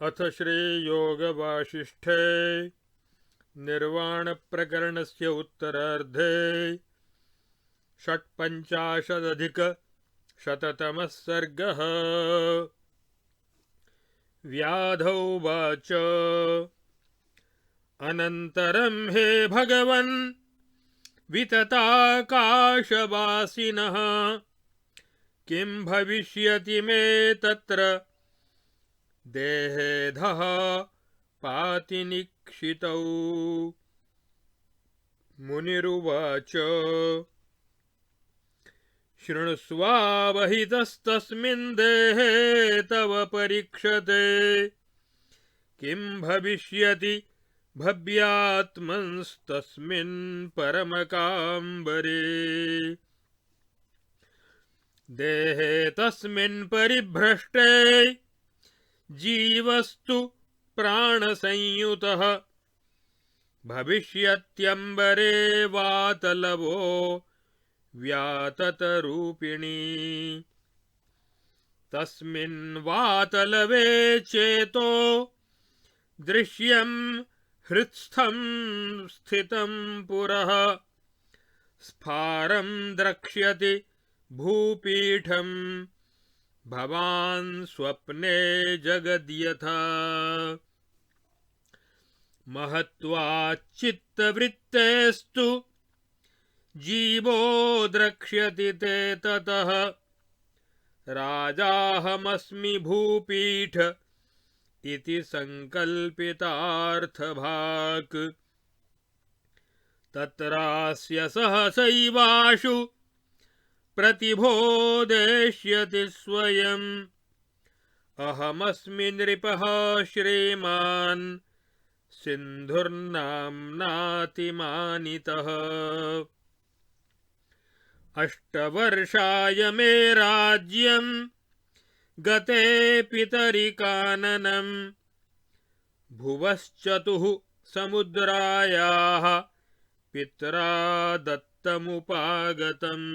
अथ श्रीयोगवासिष्ठे निर्वाणप्रकरणस्य उत्तरार्धे षट्पञ्चाशदधिकशततमः सर्गः। व्याधौवाच अनन्तरं हे भगवन् वितताकाशवासिनः किं भविष्यति मे तत्र देहेधः पातिनिक्षितौ। मुनिरुवाच शृणुष्वावहितस्तस्मिन् देहे तव परीक्षते किं भविष्यति भव्यात्मंस्तस्मिन् परमकाम्बरे। देहे तस्मिन् परिभ्रष्टे जीवस्तु प्राणसंयुतः भविष्यत्यम्बरे वातलवो व्याततरूपिणी। तस्मिन् वातलवे चेतो दृश्यं हृत्स्थं स्थितं पुरः स्फारं द्रक्ष्यति भूपीठं भवान् स्वप्ने जगद्यथा। महत्वाच्चित्तवृत्तेस्तु जीवो द्रक्ष्यति ते ततः राजाहमस्मि भूपीठ इति संकल्पितार्थभाक्। तत्रास्य सहसैवाशु प्रतिबोधयिष्यति स्वयम् अहमस्मि नृपः श्रीमान् सिन्धुर्नाम्नातिमानितः। अष्टवर्षाय मे राज्यं गते पितरिकाननं भुवश्चतुः समुद्रायाः पित्रा दत्तमुपागतम्।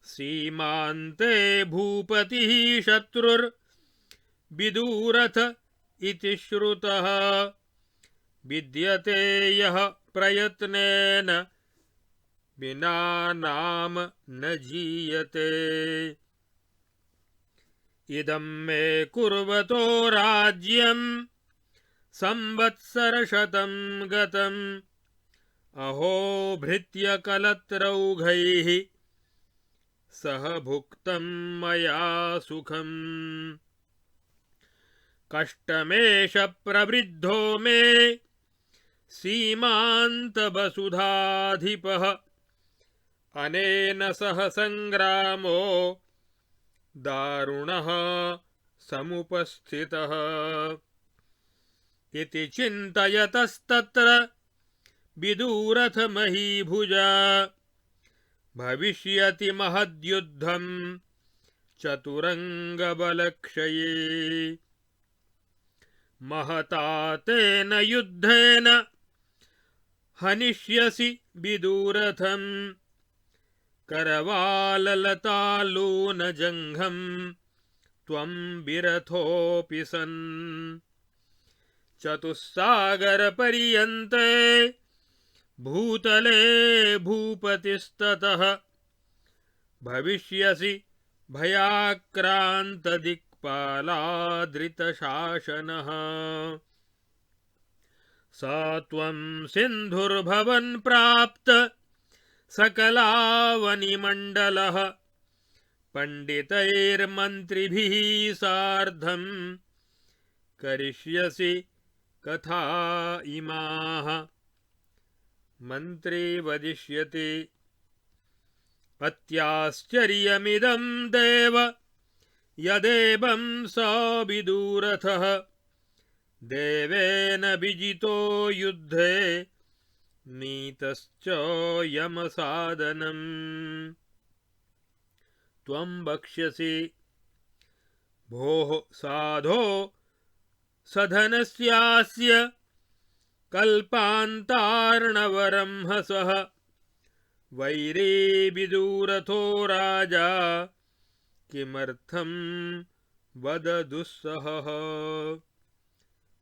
सीमान्ते भूपतिः शत्रुर्विदूरथ इति श्रुतः विद्यते यः प्रयत्नेन विना नाम न जीयते। इदं मे कुर्वतो राज्यं संवत्सरशतं गतम् अहो भृत्यकलत्रौघैः सह भुक्तं मया सुखम्। कष्टमेष प्रवृद्धो मे सीमान्तवसुधाधिपः अनेन सह संग्रामो दारुणः समुपस्थितः। इति चिन्तयतस्तत्र विदूरथ महीभुजा भविष्यति महद्युद्धं चतुरंगबलक्षये। महता तेन युद्धेन हनिष्यसि विदूरथं करवाललतालूनजङ्घं त्वं विरथोऽपि सन्। चतुस्सागरपर्यन्ते भूतले भूपतिस्ततः भविष्यसि भयाक्रान्तदिक्पालादृतशासनः। स त्वं सिन्धुर्भवन् प्राप्त सकलावनिमण्डलः पण्डितैर्मन्त्रिभिः सार्धं करिष्यसि कथा इमाः। मन्त्री वदिष्यति अत्याश्चर्यमिदं देव यदेवं स विदूरथः देवेन विजितो युद्धे नीतश्च यमसादनम्। त्वं वक्ष्यसि भोः साधो सधनस्यास्य कल्पान्तार्णवरंहसः वैरी विदूरथो राजा किमर्थं वद दुस्सहः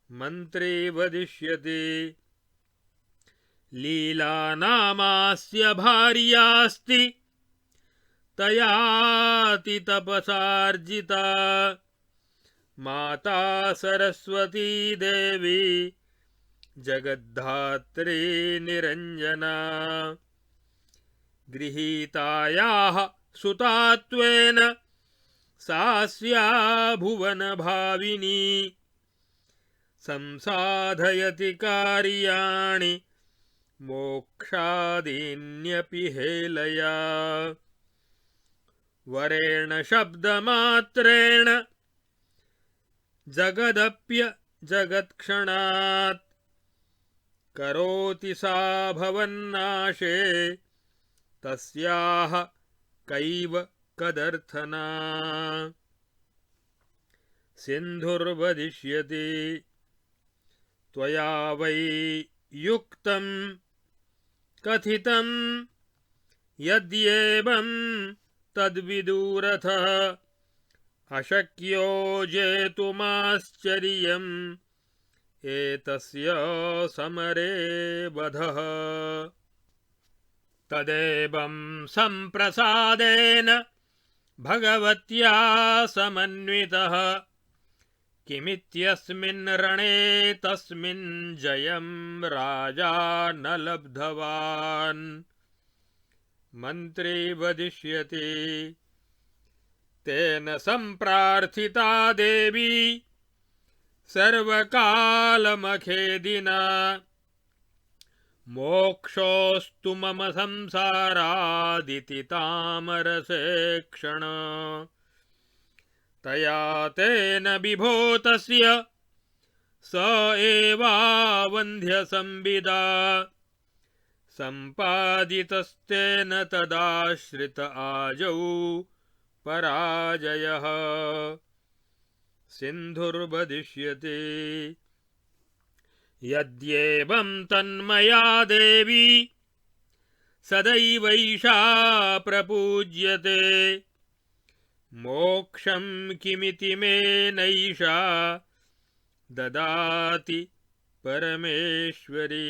मन्त्री वदिष्यति लीलानामास्य भार्यास्ति तयाति तपसार्जिता माता सरस्वती देवी जगद्धात्री निरञ्जना गृहीतायाः सुतात्वेन सास्या भुवनभाविनी संसाधयति कार्याणि मोक्षादीन्यपि हेलया वरेण शब्दमात्रेण जगदप्य जगत्क्षणात् करोति सा भवन्नाशे तस्याः कैव कदर्थना सिन्धुर्वदिष्यति त्वया वै युक्तं कथितं यद्येवं तद्विदुरथः अशक्यो जेतुमाश्चर्यम् एतस्य समरे वधः तदेवं सम्प्रसादेन भगवत्या समन्वितः किमित्यस्मिन् रणे तस्मिन् जयं राजा न लब्धवान् मन्त्री वदिष्यति तेन सम्प्रार्थिता देवी सर्वकालमखेदिना मोक्षोऽस्तु मम संसारादिति तामरसेक्षण तया तेन विभोतस्य स एवावन्ध्यसंविदा सम्पादितस्तेन तदाश्रित आजौ पराजयः सिन्धुर्वदिष्यति यद्येवं तन्मया देवी सदैवैषा प्रपूज्यते मोक्षं किमिति मे नैषा ददाति परमेश्वरी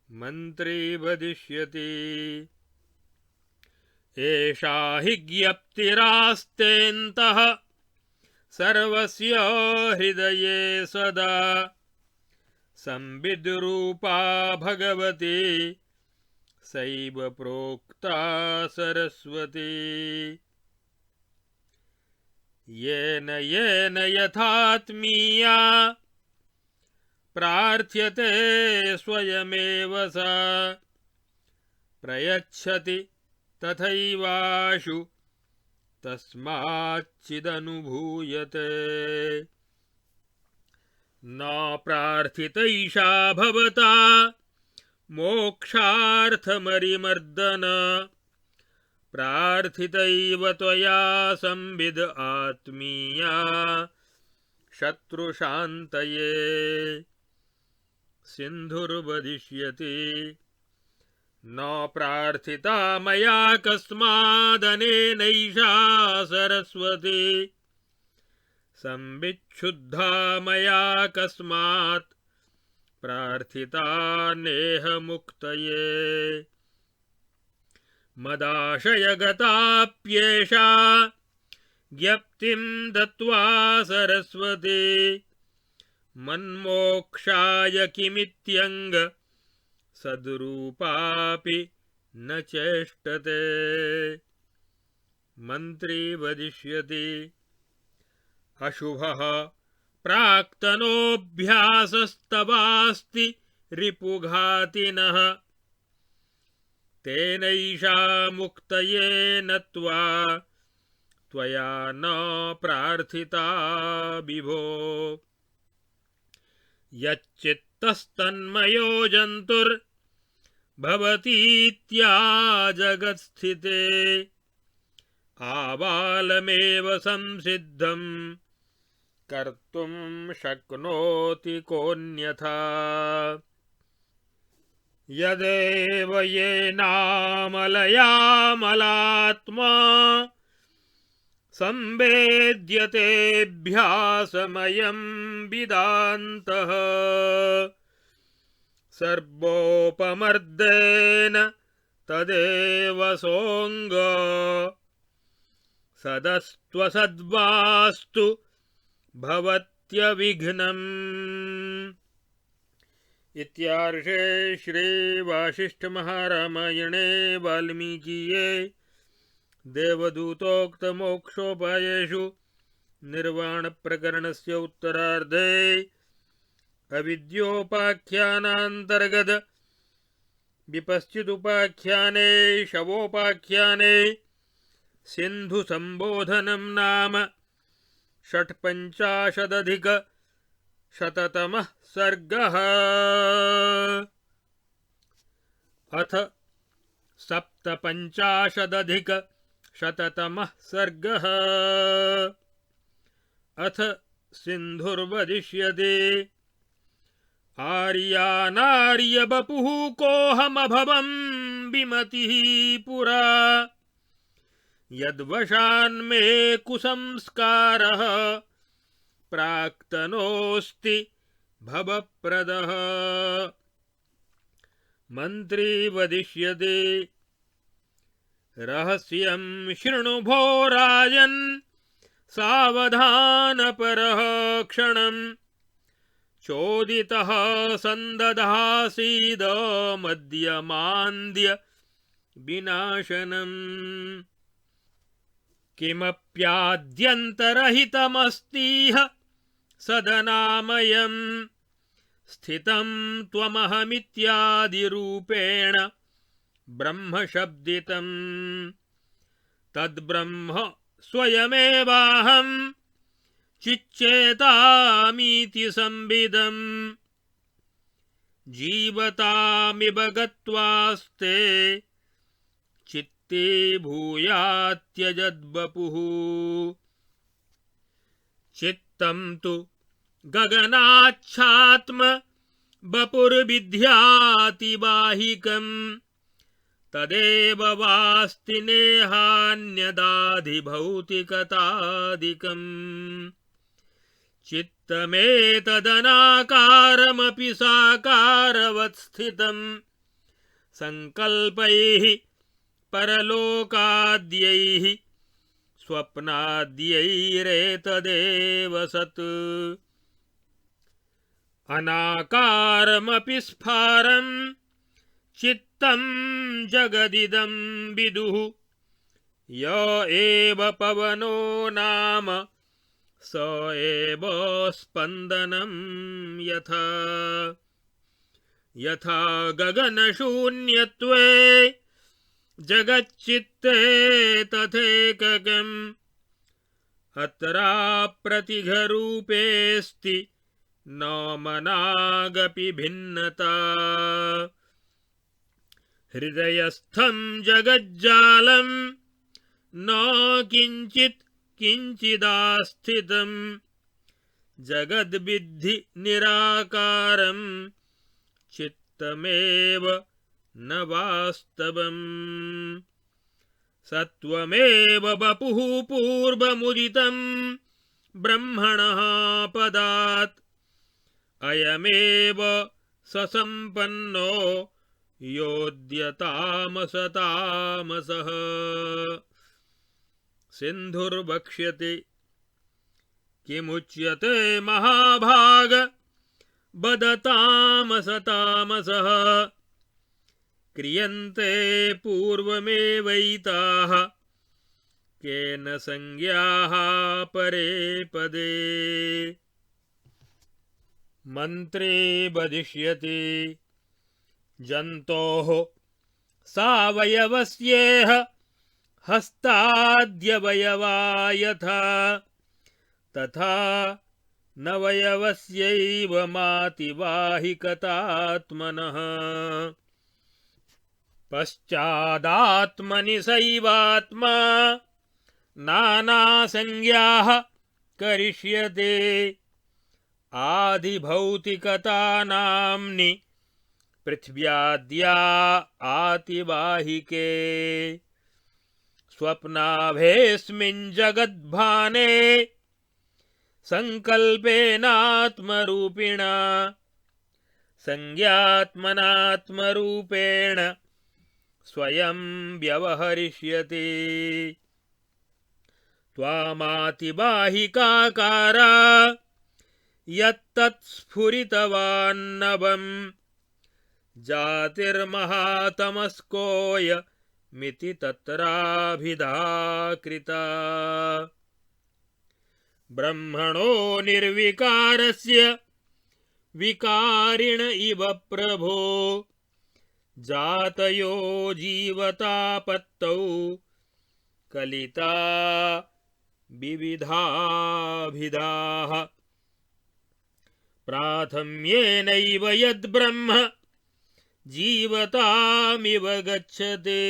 मन्त्री वदिष्यति एषा हि ज्ञप्तिरास्तेऽन्तः सर्वस्य हृदये सदा संविद्रूपा भगवती सैव प्रोक्ता सरस्वती येन येन यथात्मीया प्रार्थ्यते स्वयमेव सा प्रयच्छति तथैवाशु तस्माच्चिदनुभूयते न प्रार्थितैषा भवता मोक्षार्थमरिमर्दन प्रार्थितैव त्वया संविद आत्मीया शत्रुशान्तये सिन्धुर्वदिष्यति न प्रार्थिता मया कस्मादनेनैषा सरस्वती संविच्छुद्धा मया कस्मात् प्रार्थिता नेह मुक्तये मदाशयगताप्येषा ज्ञप्तिं दत्त्वा सरस्वती मन्मोक्षाय किमित्यंग सद्रूपापि न चेष्टते मन्त्री वदिष्यति अशुभः प्राक्तनोऽभ्यासस्तवास्ति रिपुघातिनः तेनैषा मुक्तये नत्वा त्वया न प्रार्थिता विभो यच्चित्तस्तन्मयो जन्तुर्भवतीत्या जगत्स्थिते आबालमेव संसिद्धं कर्तुं शक्नोति कोऽन्यथा यदेव येनामलयामलात्मा संवेद्यतेऽभ्यासमयं विदान्तः सर्वोपमर्देन तदेव सोऽङ्ग सदस्त्वसद्वास्तु भवत्यविघ्नम्। इत्यार्षे श्री वासिष्ठ महारामायणे वाल्मीकीये देवदूतोक्त मोक्षोपायेषु निर्वाण प्रकरणस्य उत्तरार्धे अविद्योपाख्यानान्तर्गत विपश्चिदुपाख्याने शवोपाख्याने सिन्धु संबोधनं नाम षट्पञ्चाशदधिकशततमः सर्गः। अथ सप्तपञ्चाशदधिकशततमः सर्गः। अथ सिन्धुर्वदिष्यते। आर्यानार्यवपुः कोऽहमभवं विमतिः पुरा यद्वशान्मे कुसंस्कारः प्राक्तनोऽस्ति भवप्रदः। मन्त्री वदिष्यते। रहस्यं शृणु भो राजन् सावधानपरः क्षणम् चोदितः सन्दधासीद मद्यमान्द्य विनाशनम्। किमप्याद्यन्तरहितमस्तीह सदनामयम् स्थितं त्वमहमित्यादिरूपेण ब्रह्मशब्दितम्। तद्ब्रह्म स्वयमेवाहं चिच्चेतामीति संविदम्। जीवतामिव गत्वास्ते चित्ते भूयात्यजद्वपुः। चित्तं तु गगनाच्छात्म वपुर्विद्यातिवाहिकम् तदेव वास्ति नेहान्यदाधिभौतिकतादिकम्। चित्तमेतदनाकारमपि साकारवत् स्थितम् संकल्पैः परलोकाद्यैः स्वप्नाद्यैरेतदेव सत्। अनाकारमपि स्फारम् चित्तं जगदिदं विदुः। य एव पवनो नाम स एव स्पन्दनं यथा। यथा गगनशून्यत्वे जगच्चित्ते तथैककम् अत्राप्रतिघरूपेऽस्ति न मनागपि भिन्नता। हृदयस्थं जगज्जालं न किञ्चित् किञ्चिदास्थितं जगद्विद्धि निराकारं चित्तमेव न वास्तवम्। सत्वमेव वपुः पूर्वमुदितं ब्रह्मणः पदात् अयमेव ससम्पन्नो योऽद्यतामसतामसः। सिन्धुर्वक्ष्यते। किमुच्यते महाभाग वदतामसतामसः। क्रियन्ते पूर्वमेवैताः केन संज्ञाः परे पदे। मन्त्रे वदिष्यति। जन्तोः सावयवस्येह हस्ताद्यवयवा यथा तथा नवयवस्यैव मातिवाहिकतात्मनः। पश्चादात्मनि सैवात्मा नानासंज्ञाः करिष्यते। आदिभौतिकता नाम्नि पृथिव्याद्या आतिवाहिके। स्वप्नाभेऽस्मिन् जगद्भाने संकल्पेनात्मरूपिणा संज्ञात्मनात्मरूपेण स्वयं व्यवहरिष्यति। त्वामातिबाहिकाकारा यत्तत्स्फुरितवान्नभम् जातिर्महातमस्कोय मिति तत्राभिधाकृता। ब्रह्मणो निर्विकारस्य विकारिण इव प्रभो जातयो जीवतापत्तौ कलिता विविधाभिधाः। प्राथम्येनैव यद्ब्रह्म जीवतामिव गच्छते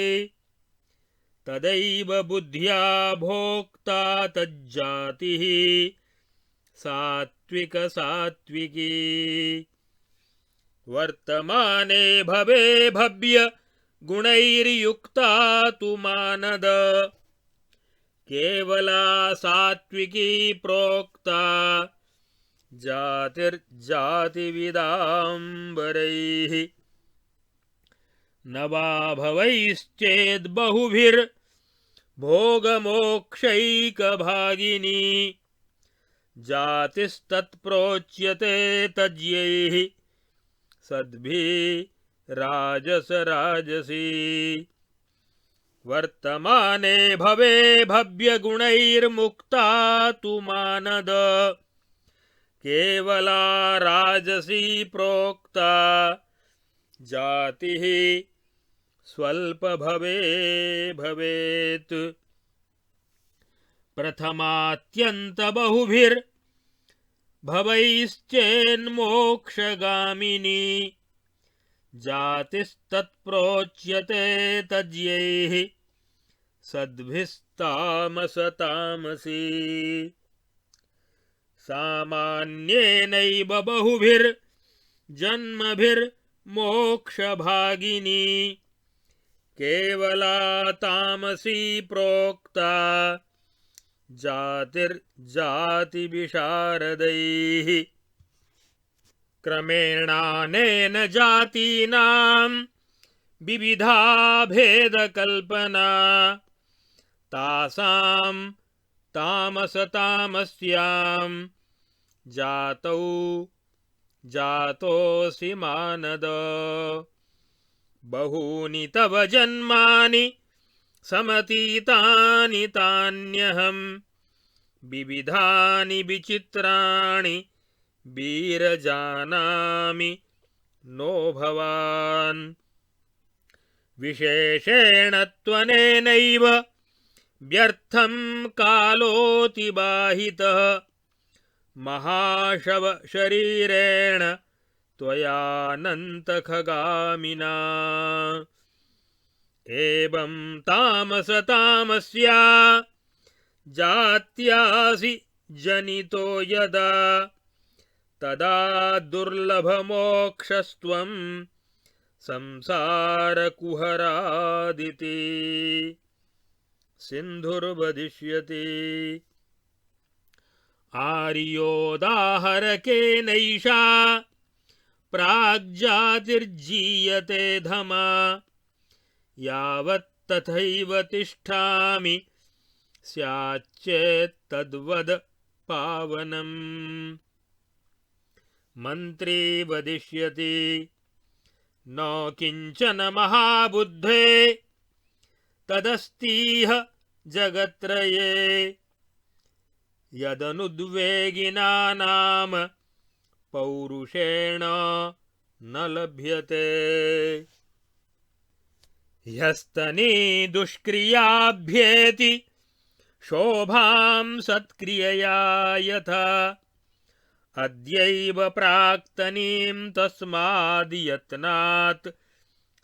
तदैव बुद्ध्या भोक्ता तज्जातिः सात्विक सात्विकी। वर्तमाने भवे भव्य गुणैर्युक्ता तु मानद केवला सात्विकी प्रोक्ता जातिर्जातिविदाम्बरैः। न वा भवैश्चेद् बहुभिर्भोगमोक्षैकभागिनी जातिस्तत्प्रोच्यते तज्ञैः सद्भिः राजसराजसी। वर्तमाने भवे भव्यगुणैर्मुक्ता तु मानद केवला राजसी प्रोक्ता जातिः स्वल्प भवेत्। प्रथमात्यन्त बहुभिर्भवैश्चेन्मोक्षगामिनी जातिस्तत्प्रोच्यते तज्ञैः सद्भिस्तामसतामसी। सामान्येनैव बहुभिर्जन्मभिर्मोक्षभागिनी केवला तामसी प्रोक्ता जातिर्जातिविशारदैः। क्रमेणानेन जातीनां विविधा भेदकल्पना तासां तामसतामस्यां जातौ जातोऽसि मानद। बहूनि तव जन्मानि समतीतानि तान्यहं विविधानि विचित्राणि वीरजानामि नो भवान्। विशेषेण त्वनेनैव व्यर्थं कालोऽतिबाहितः महाशव शरीरेण त्वयानन्तखगामिना। एवं तामसतामस्या जात्यासि जनितो यदा तदा दुर्लभमोक्षस्त्वं संसारकुहरादिति सिन्धुर्वदिष्यति। आर्योदाहरकेनैषा प्राग्जातिर्जीयते धमा यावत् तथैव तिष्ठामि स्याच्चेत्तद्वद पावनम्। मन्त्री वदिष्यति न किञ्चन महाबुद्धे तदस्तीह जगत्त्रये यदनुद्वेगिना नाम पौरुषेण न लभ्यते। ह्यस्तनी दुष्क्रियाभ्येति शोभां सत्क्रियया यथा अद्यैव प्राक्तनीं तस्माद् यत्नात्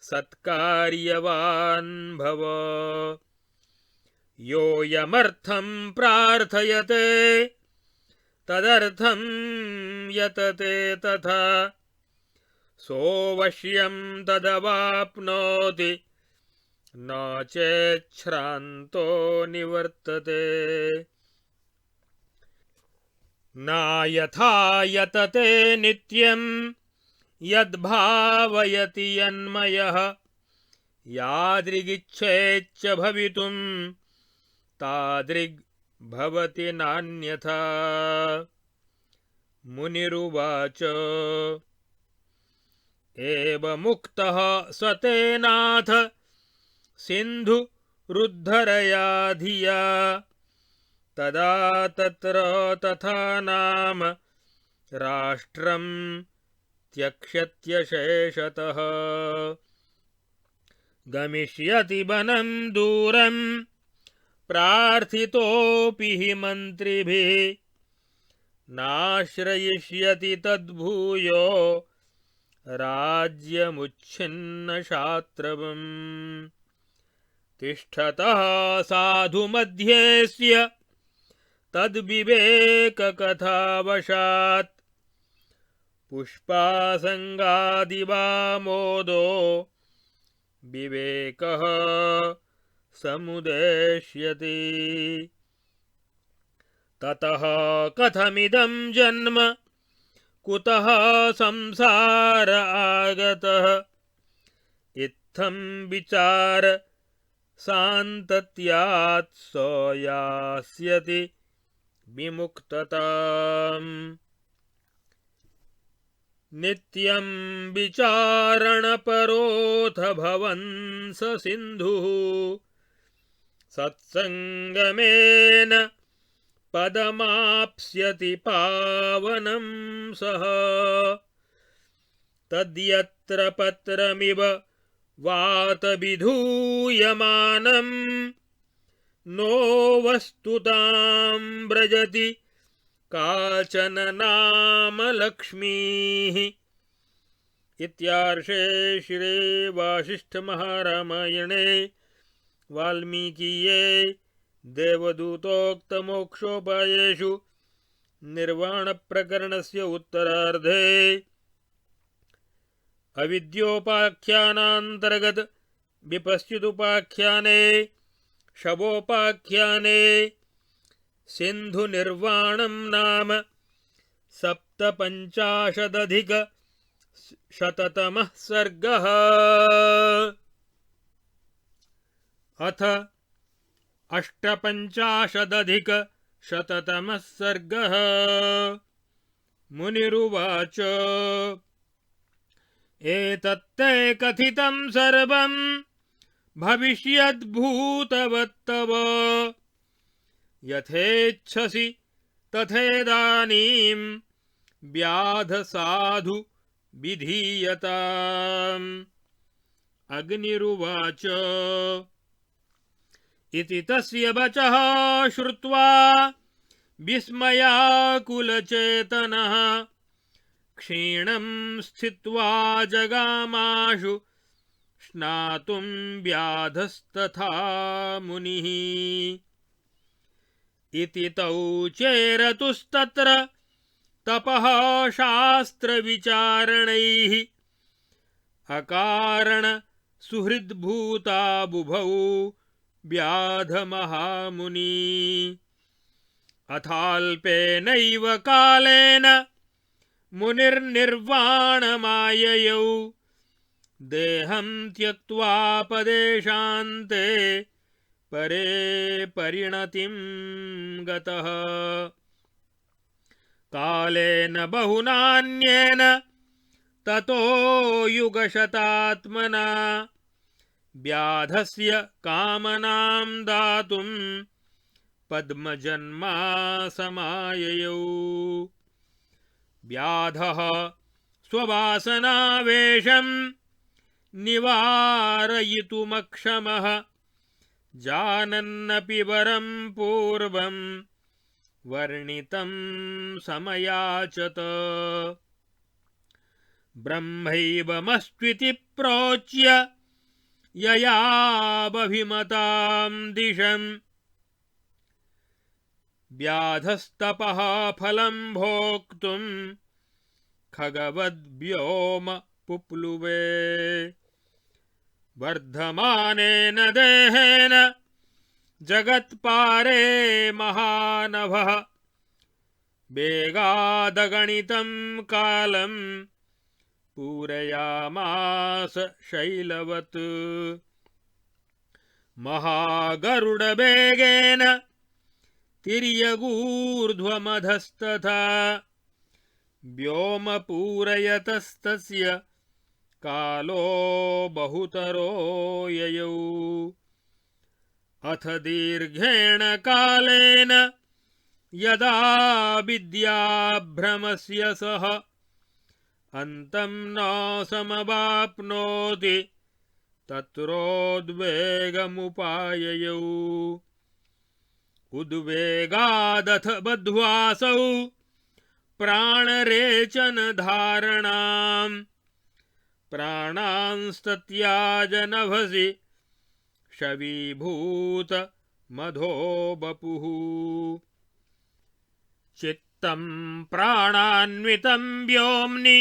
सत्कार्यवान् भव। योऽयमर्थं प्रार्थयते तदर्थं यतते तथा सोऽवश्यं तदवाप्नोति न चेच्छ्रान्तो निवर्तते। नायथा यतते नित्यं यद्भावयति यन्मयः यादृगिच्छेच्च भवितुं तादृग् भवति नान्यथा। मुनिरुवाच एवमुक्तः स तेनाथ सिन्धुरुद्धरया धिया तदा तत्र तथा नाम राष्ट्रं त्यक्ष्यत्यशेषतः। गमिष्यति वनं दूरं प्रार्थितोऽपि हि मन्त्रिभिः नाश्रयिष्यति तद्भूयो राज्यमुच्छिन्नशात्रवम्। तिष्ठतः साधुमध्येस्य तद्विवेककथावशात् पुष्पासङ्गादिवामोदो विवेकः समुदेष्यति। ततः कथमिदं जन्म कुतः संसार आगतः इत्थं विचार सान्तत्यात् स यास्यति विमुक्तताम्। नित्यं विचारणपरोऽथ भवन् स सिन्धुः सत्सङ्गमेन पदमाप्स्यति पावनं सः। तद्यत्र पत्रमिव वातविधूयमानं नो वस्तुतां व्रजति काचन नाम लक्ष्मीः। इत्यार्षे श्री वासिष्ठमहारामायणे वाल्मीकीये देवदूतोक्तमोक्षोपायेषु निर्वाणप्रकरणस्य उत्तरार्धे अविद्योपाख्यानान्तर्गत विपश्चिदुपाख्याने शवोपाख्याने सिन्धुनिर्वाणं नाम 57+100तमः सर्गः। अथ 58+100तमः सर्गः। मुनिरुवाच एतत्ते कथितं सर्वं भविष्यद्भूतवत्तव यथेच्छसि तथेदानीं व्याधसाधु विधीयताम्। अग्निरुवाच इति तस्य वचः श्रुत्वा विस्मयाकुलचेतनः क्षीणं स्थित्वा जगामाशु स्नातुं व्याधस्तथा मुनिः। इति तौ चेरतुस्तत्र तपः शास्त्रविचारणैः अकारण सुहृद्भूता बुभौ व्याधमहामुनि। अथाल्पेनैव कालेन मुनिर्निर्वाणमाययौ देहं त्यक्त्वा पदेशान्ते परे परिणतिं गतः। कालेन बहुनान्येन ततो युगशतात्मना व्याधस्य कामनां दातुं पद्मजन्मा समाययौ। व्याधः स्ववासनावेशं निवारयितुमक्षमः जानन्नपि वरं पूर्वं वर्णितं समयाचत। ब्रह्मैवमस्त्विति प्रोच्य ययावभिमतां दिशम् व्याधस्तपः फलं भोक्तुं खगवद्व्योम पुप्लुवे। वर्धमानेन देहेन जगत्पारे महानभः वेगादगणितं कालं पूरयामास शैलवत् महागरुडवेगेन तिर्यगूर्ध्वमधस्तथा व्योमपूरयतस्तस्य कालो बहुतरो ययौ अथ दीर्घेण कालेन यदा विद्याभ्रमस्य सः अन्तं न समवाप्नोति तत्रोद्वेगमुपाययौ उद्वेगादथ बद्ध्वासौ प्राणरेचन धारणाम् प्राणांस्तत्याजनभसि शवीभूत मधो वपुः चित्तं प्राणान्वितं व्योम्नि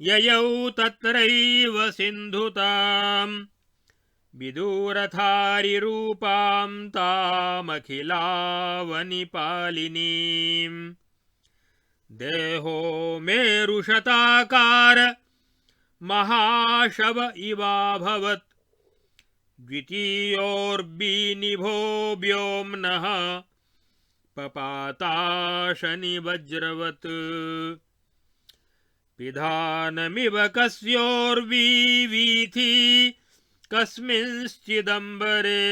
ययौ तत्रैव सिन्धुताम् विदूरथारिरूपां तामखिलावनिपालिनीम् देहो मेरुशताकार महाशव इवाभवत् द्वितीयोर्बिनिभो व्योम्नः पपाताशनिवज्रवत् पिधानमिव कस्योर्वीथी कस्मिंश्चिदम्बरे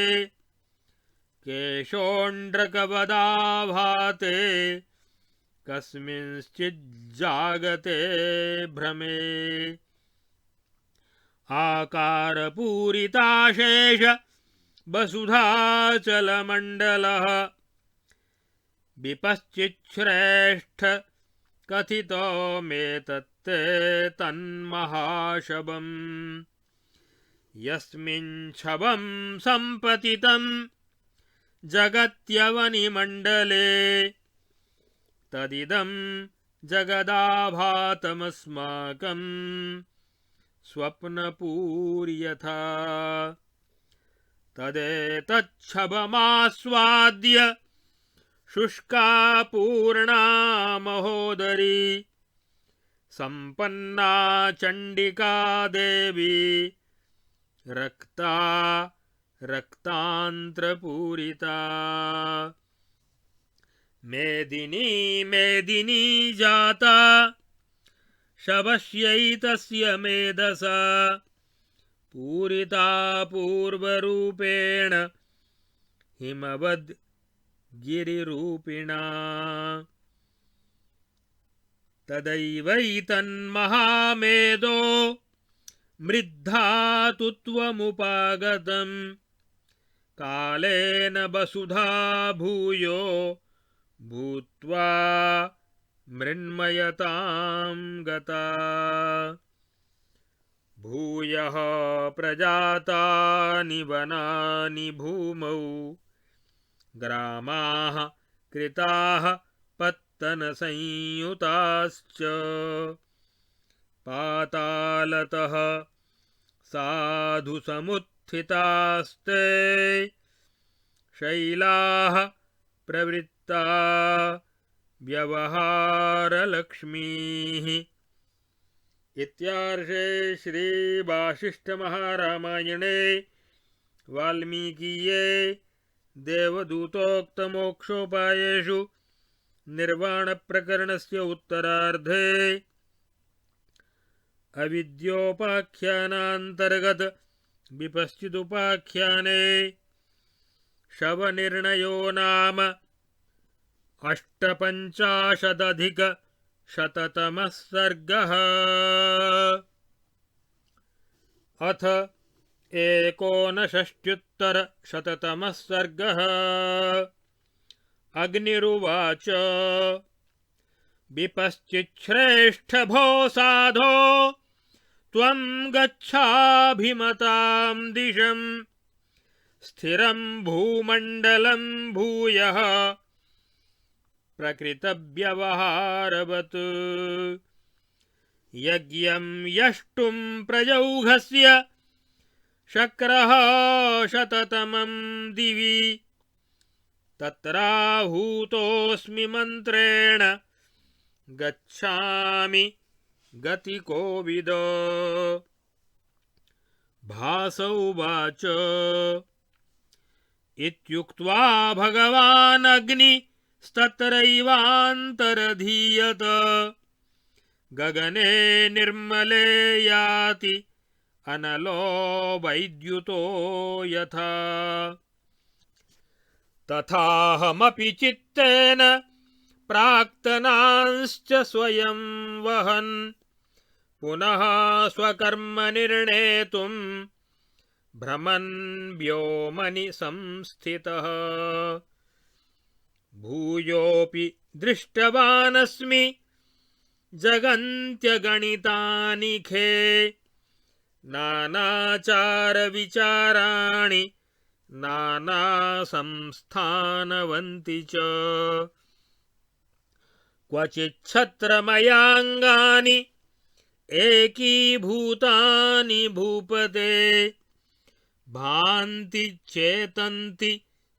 केशोण्ड्रकवदाभाते कस्मिंश्चिज्जागते भ्रमे आकारपूरिताशेष वसुधाचलमण्डलः विपश्चिच्छ्रेष्ठ कथितमेतत्ते तन्महाशवम् यस्मिञ्छवं सम्पतितं जगत्यवनिमण्डले तदिदं जगदाभातमस्माकं स्वप्नपूर्यथा तदेतच्छवमास्वाद्य शुष्का पूर्णा महोदरी सम्पन्ना चण्डिका देवी रक्ता रक्तान्त्रपूरिता मेदिनी मेदिनी जाता शवस्यैतस्य मेधसा पूरिता पूर्वरूपेण हिमवद् गिरिरूपिणा तदैवैतन्महामेधो मृद्धातुत्वमुपागतं कालेन वसुधा भूयो भूत्वा मृण्मयतां गता भूयः प्रजातानि वनानि भूमौ ग्रामाः कृताः पत्तनसंयुताश्च पातालतः साधु समुत्थितास्ते शैलाः प्रवृत्ता व्यवहारलक्ष्मीः। इत्यार्षे श्री वासिष्ठमहारामायणे वाल्मीकीये देवदूतोक्तमोक्षोपायेषु निर्वाणप्रकरणस्य उत्तरार्धे अविद्योपाख्यानान्तर्गत विपश्चिदुपाख्याने शवनिर्णयो नाम 85+100तमः सर्गः। अथ 69+100तमः सर्गः। अग्निरुवाच विपश्चिच्छ्रेष्ठ भो साधो त्वं गच्छाभिमतां दिशं स्थिरं भूमण्डलं भूयः प्रकृतव्यवहारवत् यज्ञं यष्टुं प्रजौघस्य शक्रः शततमं दिवि तत्राहूतोऽस्मि मन्त्रेण गच्छामि गतिकोविद। भास उवाच इत्युक्त्वा भगवान् अग्निस्तत्रैवान्तरधीयत गगने निर्मले याति अनलो वैद्युतो यथा तथाहमपि चित्तेन प्राक्तनांश्च स्वयं वहन् पुनः स्वकर्म निर्णेतुं भ्रमन् व्योमनि संस्थितः। भूयोऽपि दृष्टवानस्मि जगन्त्यगणितानि खे नानाचारविचाराणि नानासंस्थानवन्ति च क्वचिच्छत्रमयाङ्गानि एकीभूतानि भूपते भान्ति चेतन्ति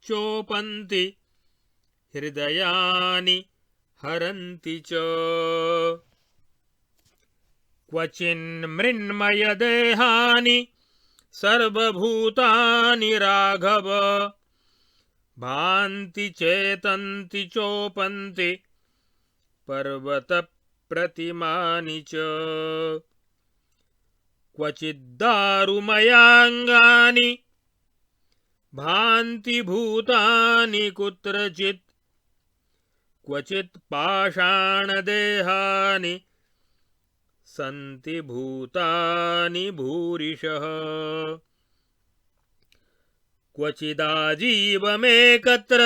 चोपन्ति हृदयानि हरन्ति च क्वचिन्मृण्मयदेहानि सर्वभूतानि राघव भान्ति चेतन्ति चोपन्ति पर्वतप्रतिमानि च क्वचिद्दारुमयाङ्गानि भान्ति भूतानि कुत्रचित् क्वचित् पाषाणदेहानि सन्ति भूतानि भूरिशः क्वचिदाजीवमेकत्र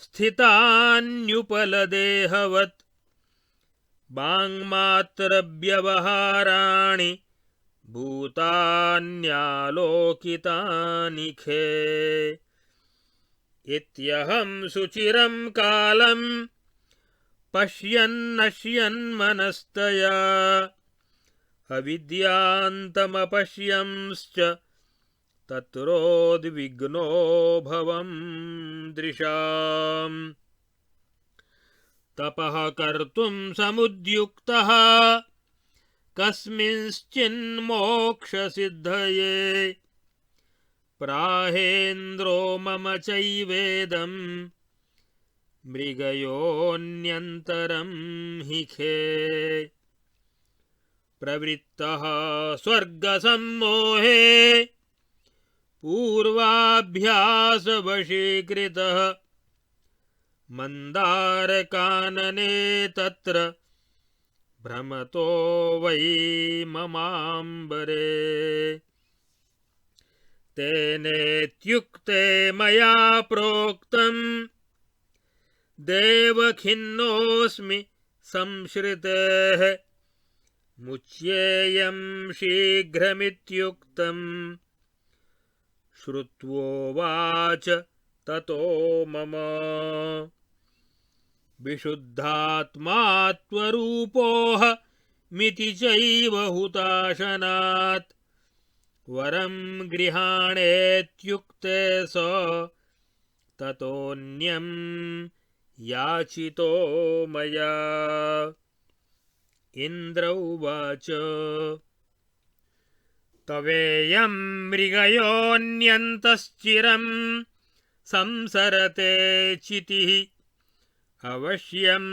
स्थितान्युपलदेहवत् वाङ्मात्रव्यवहाराणि भूतान्यालोकितानि खे इत्यहं सुचिरं कालं पश्यन्नश्यन्मनस्तया अविद्यान्तमपश्यंश्च तत्रोद्विग्नो भवं दृशाम् तपः कर्तुं समुद्युक्तः कस्मिंश्चिन्मोक्षसिद्धये प्राहेन्द्रो मम चैवेदं मृगयोऽन्यन्तरं हि खे प्रवृत्तः स्वर्गसम्मोहे पूर्वाभ्यासवशीकृतः मन्दारकानने तत्र भ्रमतो वै ममाम्बरे तेनेत्युक्ते मया प्रोक्तं देवखिन्नोऽस्मि संश्रितेः मुच्येयं शीघ्रमित्युक्तं श्रुत्वोवाच ततो मम विशुद्धात्मात्वरूपोह मिति चैव हुताशनात् वरं गृहाणेत्युक्ते स ततोऽन्यं याचितो मया इन्द्र उवाच तवेयं मृगयोऽन्यन्तश्चिरं संसरते चितिः अवश्यं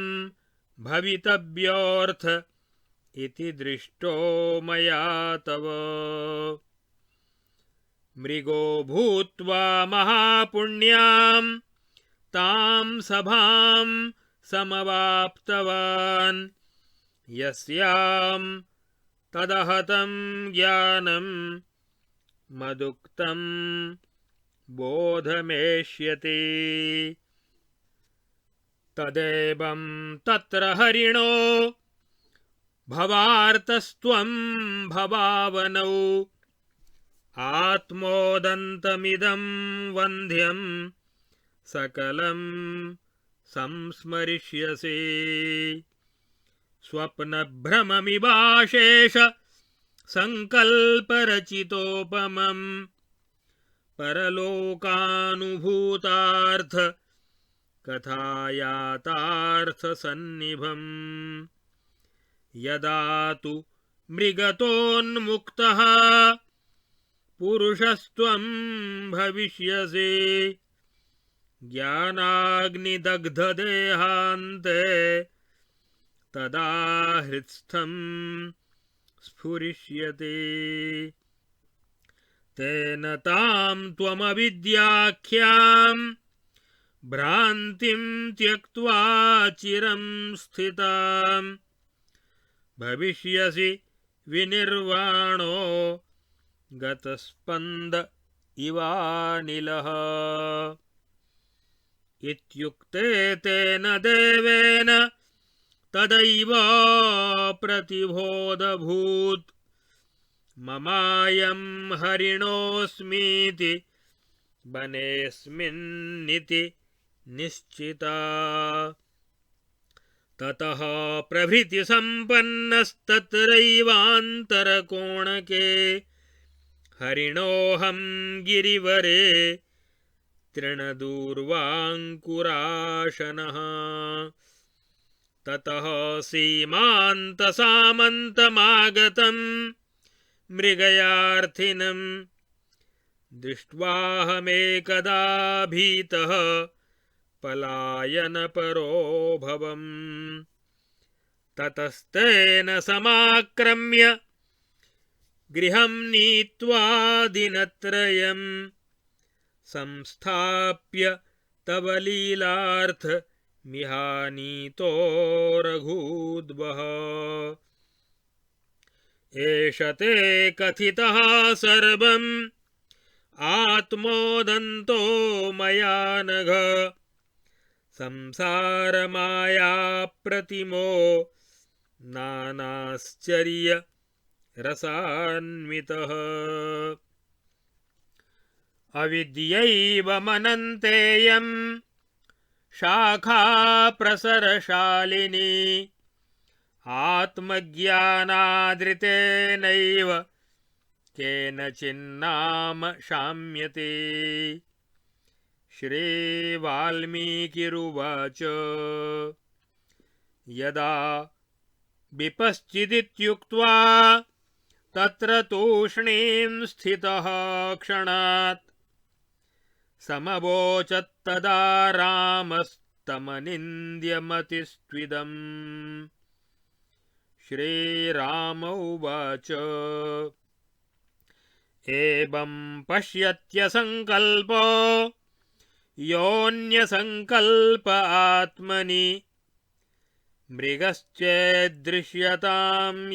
भवितव्योऽर्थ इति दृष्टो मया तव मृगो भूत्वा महापुण्यां तां सभां समवाप्तवान् यस्यां तदहतं ज्ञानं मदुक्तं बोधमेष्यति तदेवं तत्र हरिणो भवार्तस्त्वं भवावनौ आत्मोदन्तमिदं वन्ध्यं सकलं संस्मरिष्यसि स्वप्नभ्रममिवाशेष संकल्परचितोपमम् परलोकानुभूतार्थ कथायातार्थसन्निभम् यदा तु मृगतोन्मुक्तः पुरुषस्त्वं भविष्यसि ज्ञानाग्निदग्धदेहान्ते तदा हृत्स्थं स्फुरिष्यति तेन तां त्वमविद्याख्यां भ्रान्तिं त्यक्त्वा चिरं स्थितां भविष्यसि विनिर्वाणो गतस्पन्द इवानिलः इत्युक्ते तेन देवेन तदैव प्रतिबोधभूत् ममायं हरिणोऽस्मीति वनेऽस्मिन्निति निश्चिता ततः प्रभृति सम्पन्नस्तत्रैवान्तरकोणके हरिणोऽहं गिरिवरे तृणदूर्वाङ्कुराशनः ततः सीमान्तसामन्तमागतम् मृगयार्थिनं दृष्ट्वाहमेकदा भीतः पलायनपरोऽभवम् ततस्तेन समाक्रम्य गृहं नीत्वा दिनत्रयं संस्थाप्य तव लीलार्थ मिहानीतो रघूद्वः एष ते कथितः सर्वम् आत्मोदन्तो मया नघ संसारमाया प्रतिमो नानाश्चर्य रसान्वितः अविद्यैव मनन्तेयं शाखा प्रसरशालिनी आत्मज्ञानादृतेनैव केनचिन्नाम शाम्यते श्रीवाल्मीकिरुवाच यदा विपश्चिदित्युक्त्वा तत्र तूष्णीं स्थितः क्षणात् समवोचत्तदा रामस्तमनिन्द्यमतिस्त्विदम् श्रीराम उवाच एवं पश्यत्यसङ्कल्पो योऽन्यसङ्कल्प आत्मनि मृगश्चेदृश्यतां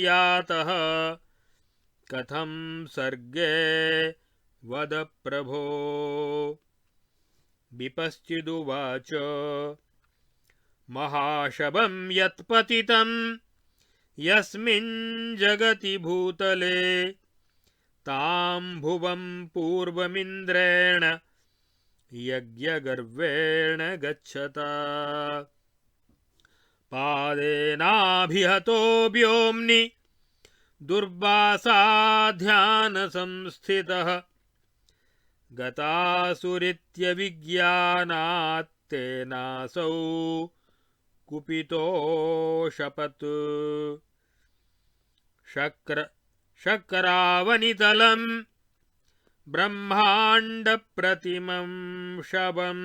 यातः कथं सर्गे वद प्रभो विपश्चिदुवाच महाशवं यत्पतितं यस्मिन् जगति भूतले तां भुवं पूर्वमिन्द्रेण यज्ञगर्वेण गच्छता पादेनाभिहतो व्योम्नि दुर्वासाध्यानसंस्थितः गतासुरित्यविज्ञानात् तेनासौ कुपितोऽशपत् शक्रावनितलं ब्रह्माण्डप्रतिमं शवम्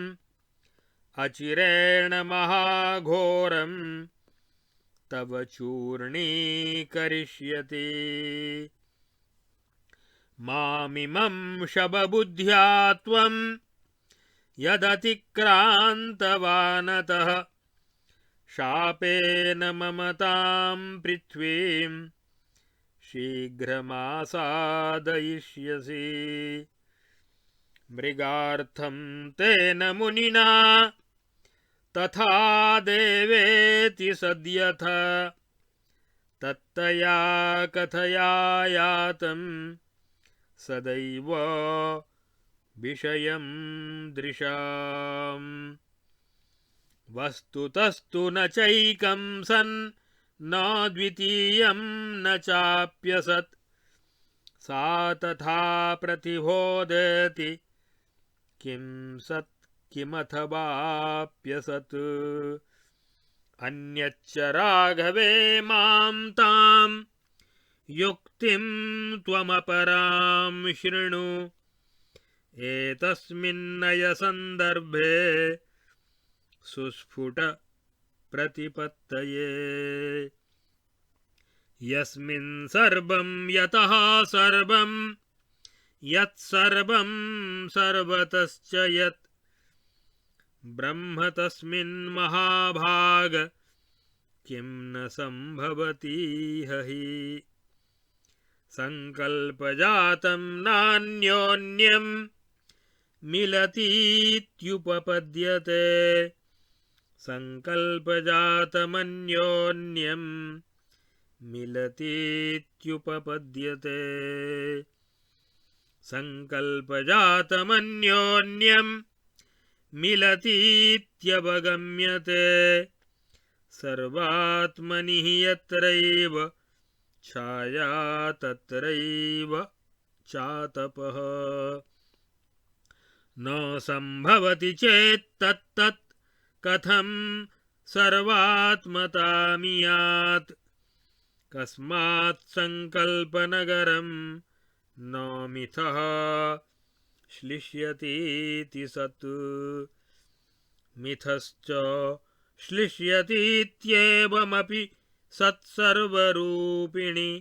अचिरेण महाघोरं तव चूर्णीकरिष्यति मामिमं शवबुद्ध्या त्वं यदतिक्रान्तवानतः शापेन ममतां पृथ्वीं शीघ्रमासादयिष्यसि मृगार्थं तेन मुनिना तथा देवेति सद्यथ तत्तया कथया यातं सदैव विषयं दृशाम् वस्तुतस्तु न चैकं सन् न द्वितीयं न चाप्यसत् सा तथा प्रतिबोधयति किं सत् किमथवाप्यसत् अन्यच्च राघवे मां तां युक्तिं त्वमपरां शृणु एतस्मिन्नय सन्दर्भे सुस्फुट प्रतिपत्तये यस्मिन् सर्वं यतः सर्वं यत्सर्वं सर्वतश्च यत् ब्रह्म तस्मिन् महाभाग किं न संभवतीह हि संकल्पजातं नान्योन्यं मिलतीत्युपपद्यते संकल्पजातमन्योन्यं मिलतीत्युपपद्यते संकल्पजातमन्योन्यं मिलतीत्यवगम्यते सर्वात्मनि यत्रैव छाया तत्रैव चातपः न संभवति चेत् तत्तत् कथं सर्वात्मतामियात् कस्मात् संकल्पनगरं न मिथः श्लिष्यतीति सत् मिथश्च श्लिष्यतीत्येवमपि सत्सर्वरूपिणि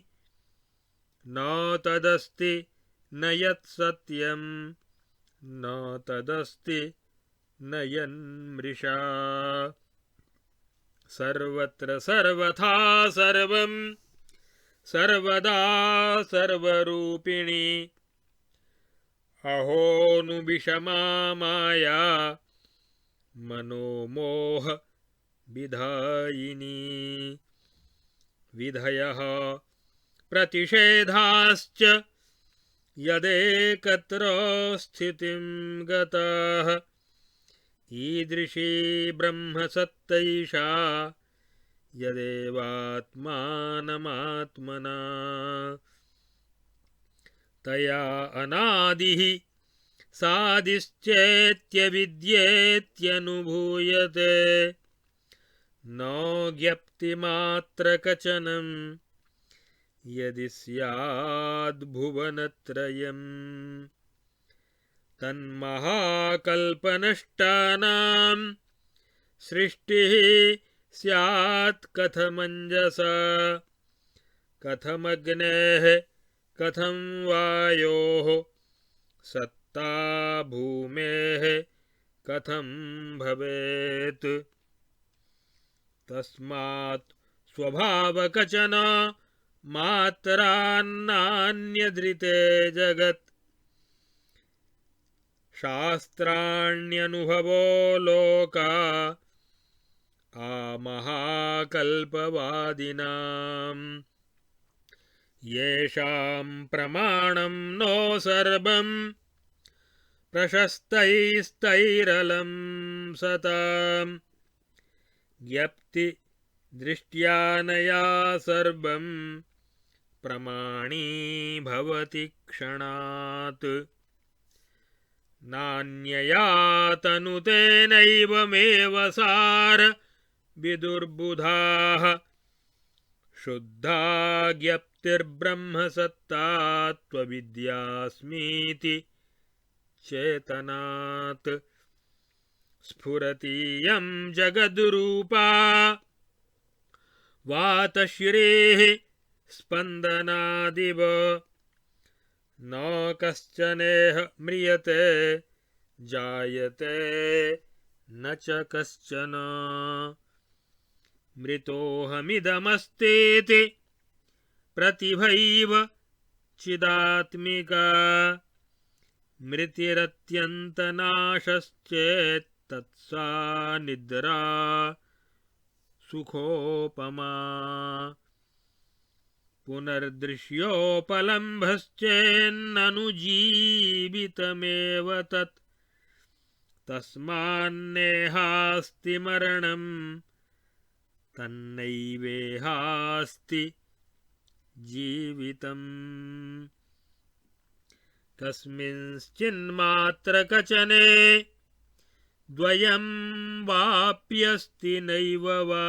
न तदस्ति न यत्सत्यं न तदस्ति न यन्मृषा सर्वत्र सर्वथा सर्वं सर्वदा सर्वरूपिणि अहोऽनुविषमा माया मनोमोह विधायिनी विधयः प्रतिषेधाश्च यदेकत्र स्थितिं गताः ईदृशी ब्रह्मसत्तैषा यदेवात्मानमात्मना तया अनादिः सादिश्चेत्यविद्येत्यनुभूयते न ज्ञप्तिमात्रकचनं यदि स्याद्भुवनत्रयम् तन्महाकल्पनष्टानां सृष्टिः स्यात् कथमञ्जसा कथमग्नेः कथं वायोः सत्ता भूमेः कथं भवेत् तस्मात् स्वभावकचन मात्रान्नान्यदृते जगत् शास्त्राण्यनुभवो लोका आमहाकल्पवादिनाम् येषां प्रमाणं नो सर्वं प्रशस्तैस्तैरलं सताम् ज्ञप्ति दृष्ट्यानया सर्वं प्रमाणी भवति क्षणात् नान्यया तनुतेनैवमेव सार विदुर्बुधाः शुद्धा ज्ञप्तिर्ब्रह्मसत्ता त्वविद्यास्मीति चेतनात् स्फुरतीयं जगद्रूपा वातश्रीः स्पन्दनादिव न कश्चनेह म्रियते जायते न च कश्चन मृतोऽहमिदमस्तीति प्रतिभैव चिदात्मिका मृतिरत्यन्तनाशश्चेत्तत्सा निद्रा सुखोपमा पुनर्दृश्योपलम्भश्चेन्ननु जीवितमेव तत् तस्मान्नेहास्ति मरणं तन्नैवेहास्ति जीवितम् कस्मिंश्चिन्मात्रकचने द्वयं वाप्यस्ति नैव वा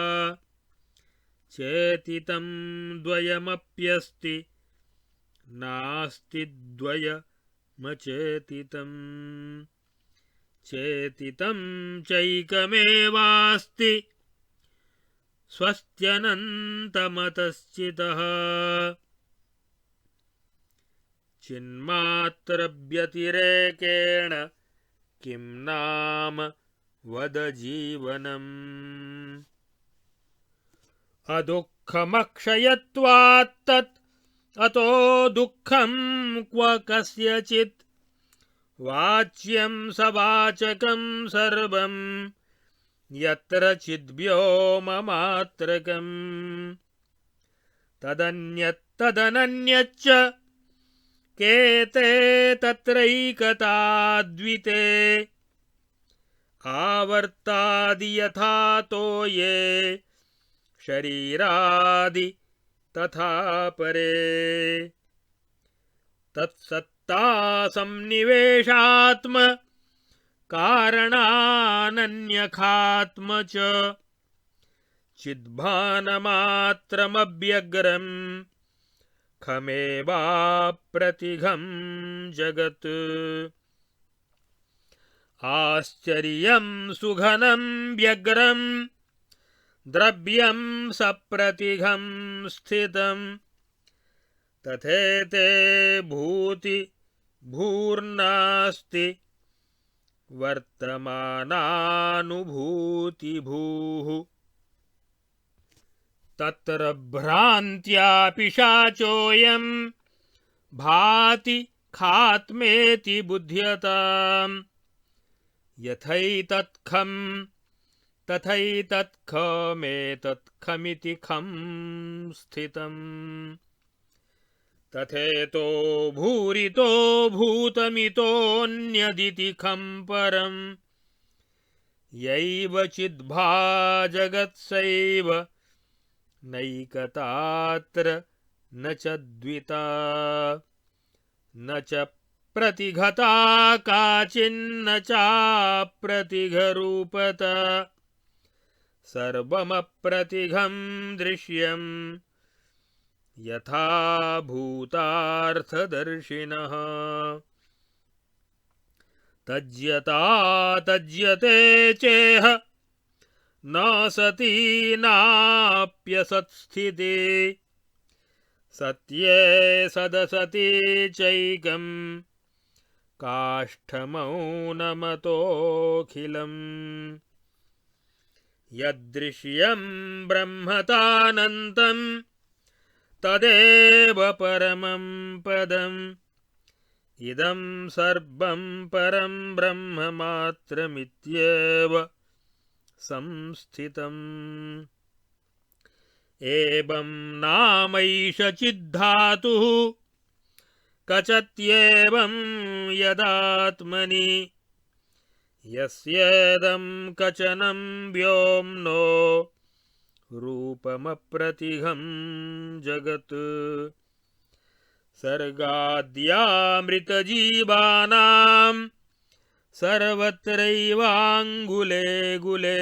चेतितं द्वयमप्यस्ति नास्ति द्वयमचेतितं चेतितं चैकमेवास्ति स्वस्त्यनन्तमतश्चितः चिन्मात्रव्यतिरेकेण किं नाम वद जीवनम् अदुःखमक्षयत्वात् तत् अतो दुःखं क्व कस्यचित् वाच्यं सवाचकं सर्वं यत्र चिद्व्योममात्रकम् तदन्यच्च केते तत्रैकताद्विते आवर्तादि यथा तो ये शरीरादि तथा परे तत्सत्ता संनिवेशात्म कारणानन्यखात्म च चिद्भानमात्रमव्यग्रम् खमेवाप्रतिघं जगत् आश्चर्यं सुघनं व्यग्रं द्रव्यं सप्रतिघं स्थितं तथेते भूति भूर्नास्ति वर्तमानानुभूतिभूः तत्र भ्रान्त्या पिशाचोऽयं भाति खात्मेति बुध्यताम् यथैतत्खं तथैतत्खमेतत्खमिति खं स्थितम् तथेतो भूरितो भूतमितोऽन्यदिति खं परम् यैव चिद्भाजगत्सैव नैकतात्र न च द्विता न च प्रतिघता काचिन्न चाप्रतिघरूपता सर्वमप्रतिघं दृश्यं यथा भूतार्थदर्शिनः तज्यता तज्यते चेह न सती नाप्यसत्स्थिते सत्ये सदसति चैकं काष्ठमौनमतोऽखिलम् यदृश्यं ब्रह्मतानन्तं तदेव परमं पदम् इदं सर्वं परं ब्रह्ममात्रमित्येव संस्थितम् एवं नामैष चिद्धातुः कचत्येवं यदात्मनि यस्येदं कचनं व्योम्नो रूपमप्रतिघं जगत् सर्गाद्यामृतजीवानां सर्वत्रैवाङ्गुले गुले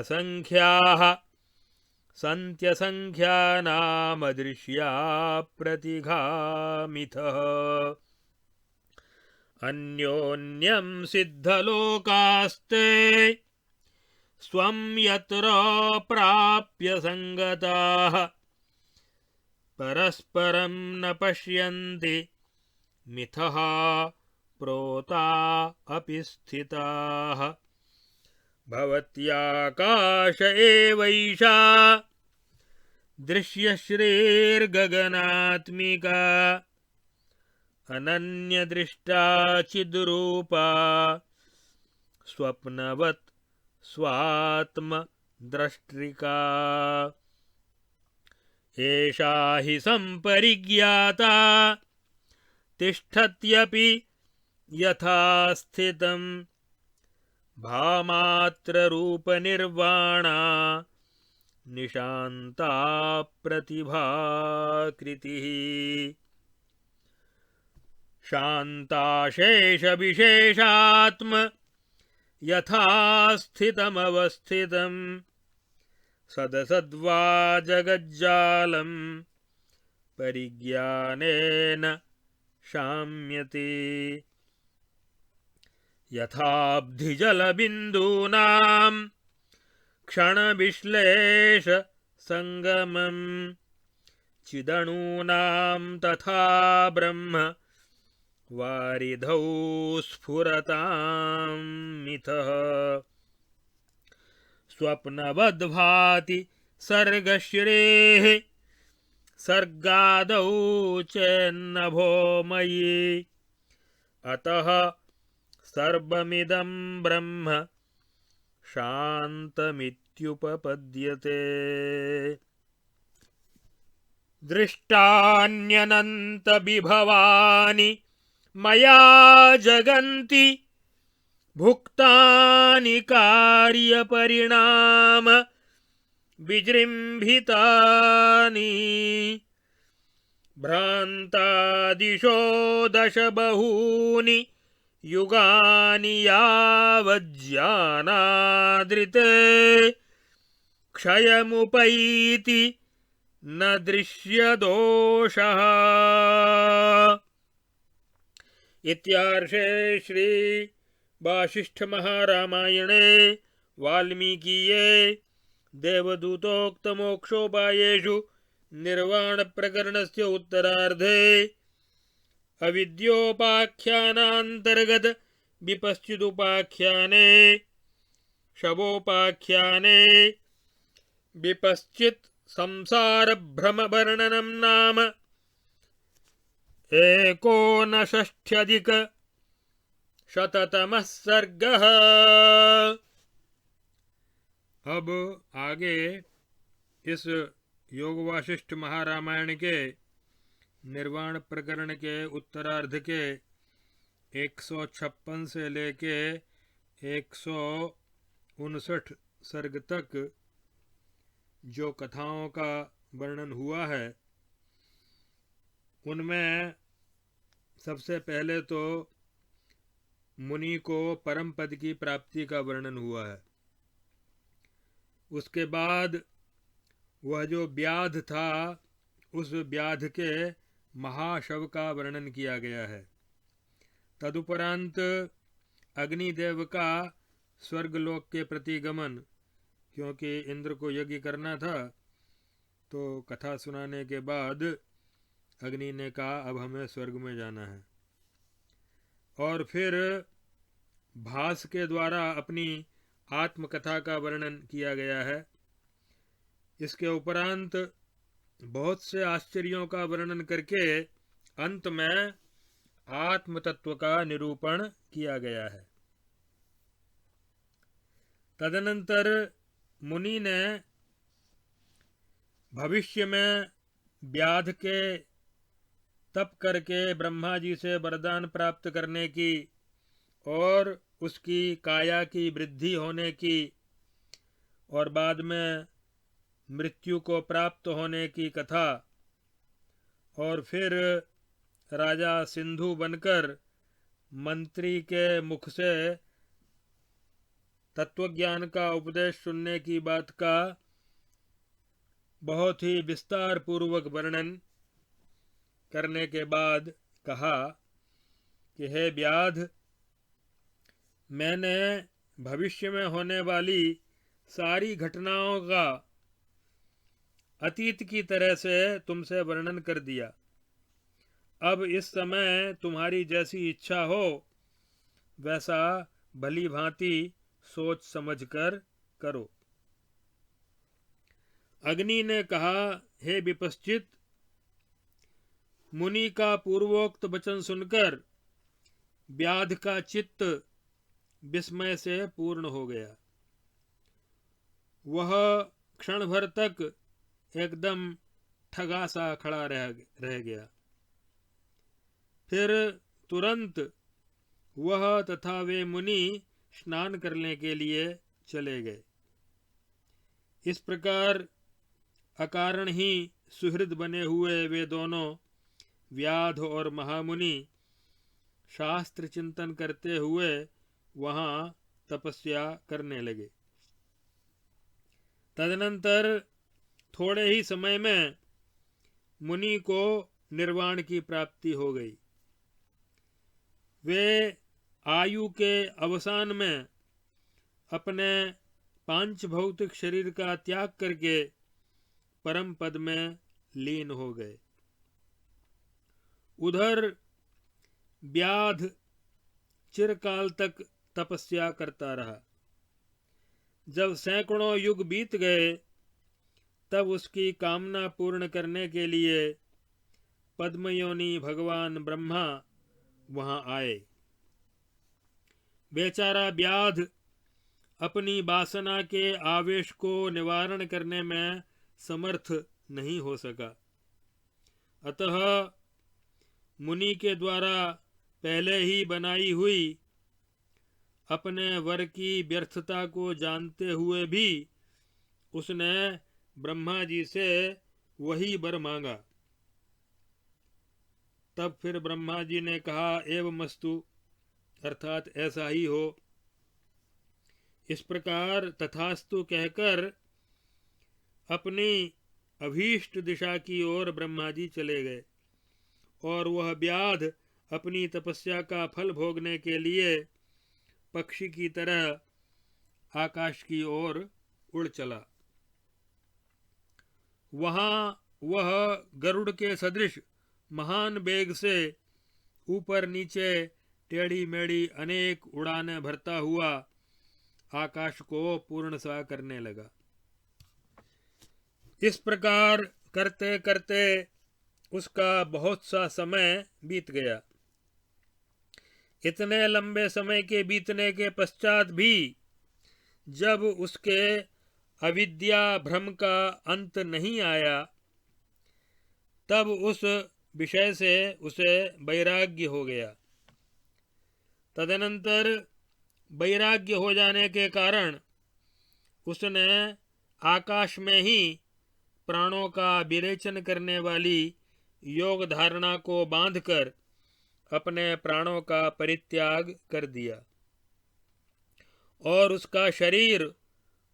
असंख्याः सन्त्यसंख्यानामदृश्या प्रतिघामिथः अन्योन्यं सिद्धलोकास्ते स्वं यत्र प्राप्य संगताः परस्परं न पश्यन्ति मिथः प्रोता अपि स्थिताः भवत्याकाश एवैषा दृश्यश्रीर्गगनात्मिका अनन्यदृष्टा चिद्रूपा स्वप्नवत् स्वात्मद्रष्टृका एषा हि सम्परिज्ञाता तिष्ठत्यपि यथा स्थितं भामात्ररूपनिर्वाणा निशान्ता प्रतिभाकृतिः शान्ताशेषविशेषात्म यथा स्थितमवस्थितम् सदसद्वा जगज्जालम् परिज्ञानेन शाम्यते। यथाब्धिजलबिन्दूनां क्षणविश्लेष संगमम् चिदणूनां तथा ब्रह्म वारिधौ स्फुरतां मिथः। स्वप्नवद्भाति सर्गश्रेः सर्गादौ चेन्नभो मयि अतः सर्वमिदं ब्रह्म शान्तमित्युपपद्यते। दृष्टान्यनन्तविभवानि मया जगन्ति भुक्तानि कार्यपरिणाम विजृम्भितानि भ्रान्तादिशो दश बहूनि युगानि यावज्जानादृते क्षयमुपैति न दृश्यदोषः। इत्यार्षे श्री वासिष्ठ महारामायणे वाल्मीकीये देवदूतोक्त मोक्षोपायेषु निर्वाण प्रकरणस्य उत्तरार्धे अविद्योपाख्यानान्तर्गत विपश्चिदुपाख्याने शवोपाख्याने विपश्चित् संसार भ्रम वर्णनम नाम 59 सर्गः। अब आगे इस योग वासिष्ठ महारामायण के निर्वाण प्रकरण के उत्तरार्ध के 156 से लेके 159 सर्ग तक जो कथाओं का वर्णन हुआ है, उनमें सबसे पहले तो मुनि को परम पद की प्राप्ति का वर्णन हुआ है। उसके बाद वह जो व्याध था, उस व्याध के महाशव का वर्णन किया गया है। तदुपरांत अग्निदेव का स्वर्गलोक के प्रति गमन, क्योंकि इंद्र को यज्ञ करना था, तो कथा सुनाने के बाद अग्नि ने कहा अब हमें स्वर्ग में जाना है। और फिर भास के द्वारा अपनी आत्मकथा का वर्णन किया गया है। इसके उपरांत बहुत से आश्चर्यों का वर्णन करके अंत में आत्म तत्व का निरूपण किया गया है। तदनंतर मुनि ने भविष्य में व्याध के तप करके ब्रह्मा जी से वरदान प्राप्त करने की और उसकी काया की वृद्धि होने की और बाद में मृत्यु को प्राप्त होने की कथा, और फिर राजा सिंधु बनकर मंत्री के मुख से तत्वज्ञान का उपदेश सुनने की बात का बहुत ही विस्तार पूर्वक वर्णन करने के बाद कहा कि हे व्याध, मैंने भविष्य में होने वाली सारी घटनाओं का अतीत की तरह से तुमसे वर्णन कर दिया। अब इस समय तुम्हारी जैसी इच्छा हो वैसा भली भांति सोच समझकर करो। अग्नि ने कहा, हे विपश्चित, मुनि का पूर्वोक्त वचन सुनकर व्याध का चित्त विस्मय से पूर्ण हो गया। वह क्षण भर तक एकदम ठगा सा खड़ा रह गया। फिर तुरंत वह तथा वे मुनि स्नान करने के लिए चले गए। इस प्रकार अकारण ही सुहृद बने हुए वे दोनों व्याध और महामुनि शास्त्र चिंतन करते हुए वहां तपस्या करने लगे। तदनंतर थोड़े ही समय में मुनि को निर्वाण की प्राप्ति हो गई। वे आयु के अवसान में अपने पांच भौतिक शरीर का त्याग करके परम पद में लीन हो गए। उधर व्याध चिरकाल तक तपस्या करता रहा। जब सैकड़ों युग बीत गए तब उसकी कामना पूर्ण करने के लिए पद्मयोनि भगवान ब्रह्मा वहां आए। बेचारा व्याध अपनी वासना के आवेश को निवारण करने में समर्थ नहीं हो सका। अतः मुनि के द्वारा पहले ही बनाई हुई अपने वर की व्यर्थता को जानते हुए भी उसने ब्रह्मा जी से वही वर मांगा। तब फिर ब्रह्मा जी ने कहा एवमस्तु, अर्थात ऐसा ही हो। इस प्रकार तथास्तु कहकर अपनी अभीष्ट दिशा की ओर ब्रह्मा जी चले गए और वह व्याध अपनी तपस्या का फल भोगने के लिए पक्षी की तरह आकाश की ओर उड़ चला। वहां वह गरुड़ के सदृश महान वेग से ऊपर नीचे टेढ़ी मेढ़ी अनेक उड़ानें भरता हुआ आकाश को पूर्ण सा करने लगा। इस प्रकार करते करते उसका बहुत सा समय बीत गया। इतने लंबे समय के बीतने के पश्चात भी जब उसके अविद्या भ्रम का अंत नहीं आया तब उस विषय से उसे वैराग्य हो गया। तदनंतर वैराग्य हो जाने के कारण उसने आकाश में ही प्राणों का विरेचन करने वाली योग धारणा को बांधकर अपने प्राणों का परित्याग कर दिया और उसका शरीर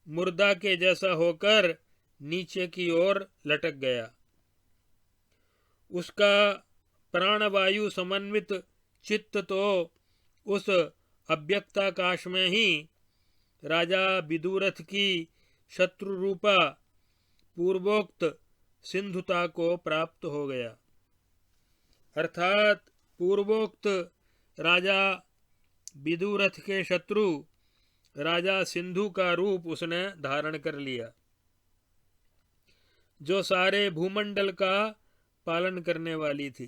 मुर्दा के जैसा होकर नीचे की ओर लटक गया। उसका प्राणवायु समन्वित चित्त तो उस अव्यक्ताकाश में ही राजा विदुरथ की शत्रु रूपा पूर्वोक्त सिंधुता को प्राप्त हो गया। अर्थात पूर्वोक्त राजा विदुरथ के शत्रु राजा सिंधु का रूप उसने धारण कर लिया, जो सारे भूमंडल का पालन करने वाली थी,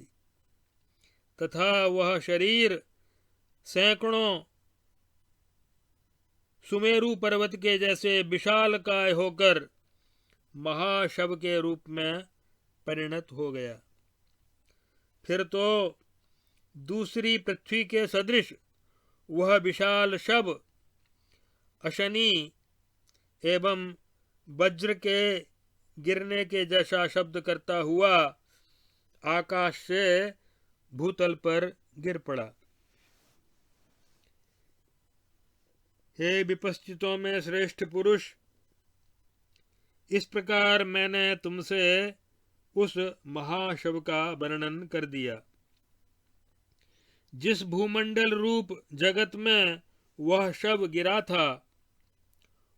तथा वह शरीर सैकड़ों सुमेरु पर्वत के जैसे विशालकाय होकर महाशव के रूप में परिणत हो गया। फिर तो दूसरी पृथ्वी के सदृश वह विशाल शव अशनी एवं वज्र के गिरने के जैसा शब्द करता हुआ आकाश से भूतल पर गिर पड़ा। हे विपश्चितों में श्रेष्ठ पुरुष, इस प्रकार मैंने तुमसे उस महाशव का वर्णन कर दिया। जिस भूमंडल रूप जगत में वह शव गिरा था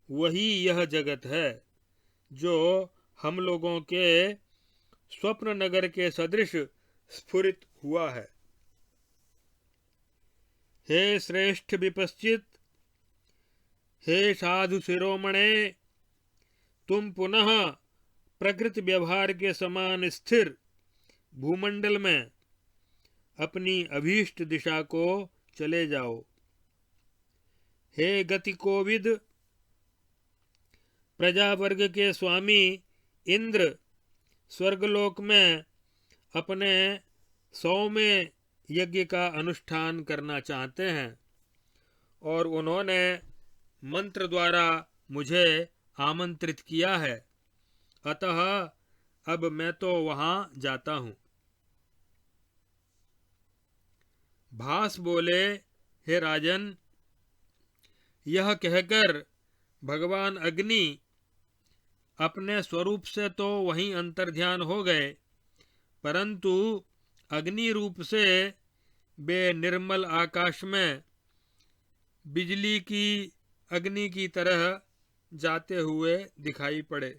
वही यह जगत है जो हम लोगों के स्वप्न नगर के सदृश स्फुरित हुआ है। हे श्रेष्ठ विपश्चित, हे साधु शिरोमणे, तुम पुनः प्रकृति व्यवहार के समान स्थिर भूमंडल में अपनी अभीष्ट दिशा को चले जाओ। हे गति कोविद, प्रजावर्ग के स्वामी इंद्र स्वर्गलोक में अपने 100वें यज्ञ का अनुष्ठान करना चाहते हैं और उन्होंने मंत्र द्वारा मुझे आमंत्रित किया है, अतः अब मैं तो वहां जाता हूं। भास बोले, हे राजन, यह कहकर भगवान अग्नि अपने स्वरूप से तो वहीं अंतर्ध्यान हो गए, परंतु अग्नि रूप से वे निर्मल आकाश में बिजली की अग्नि की तरह जाते हुए दिखाई पड़े,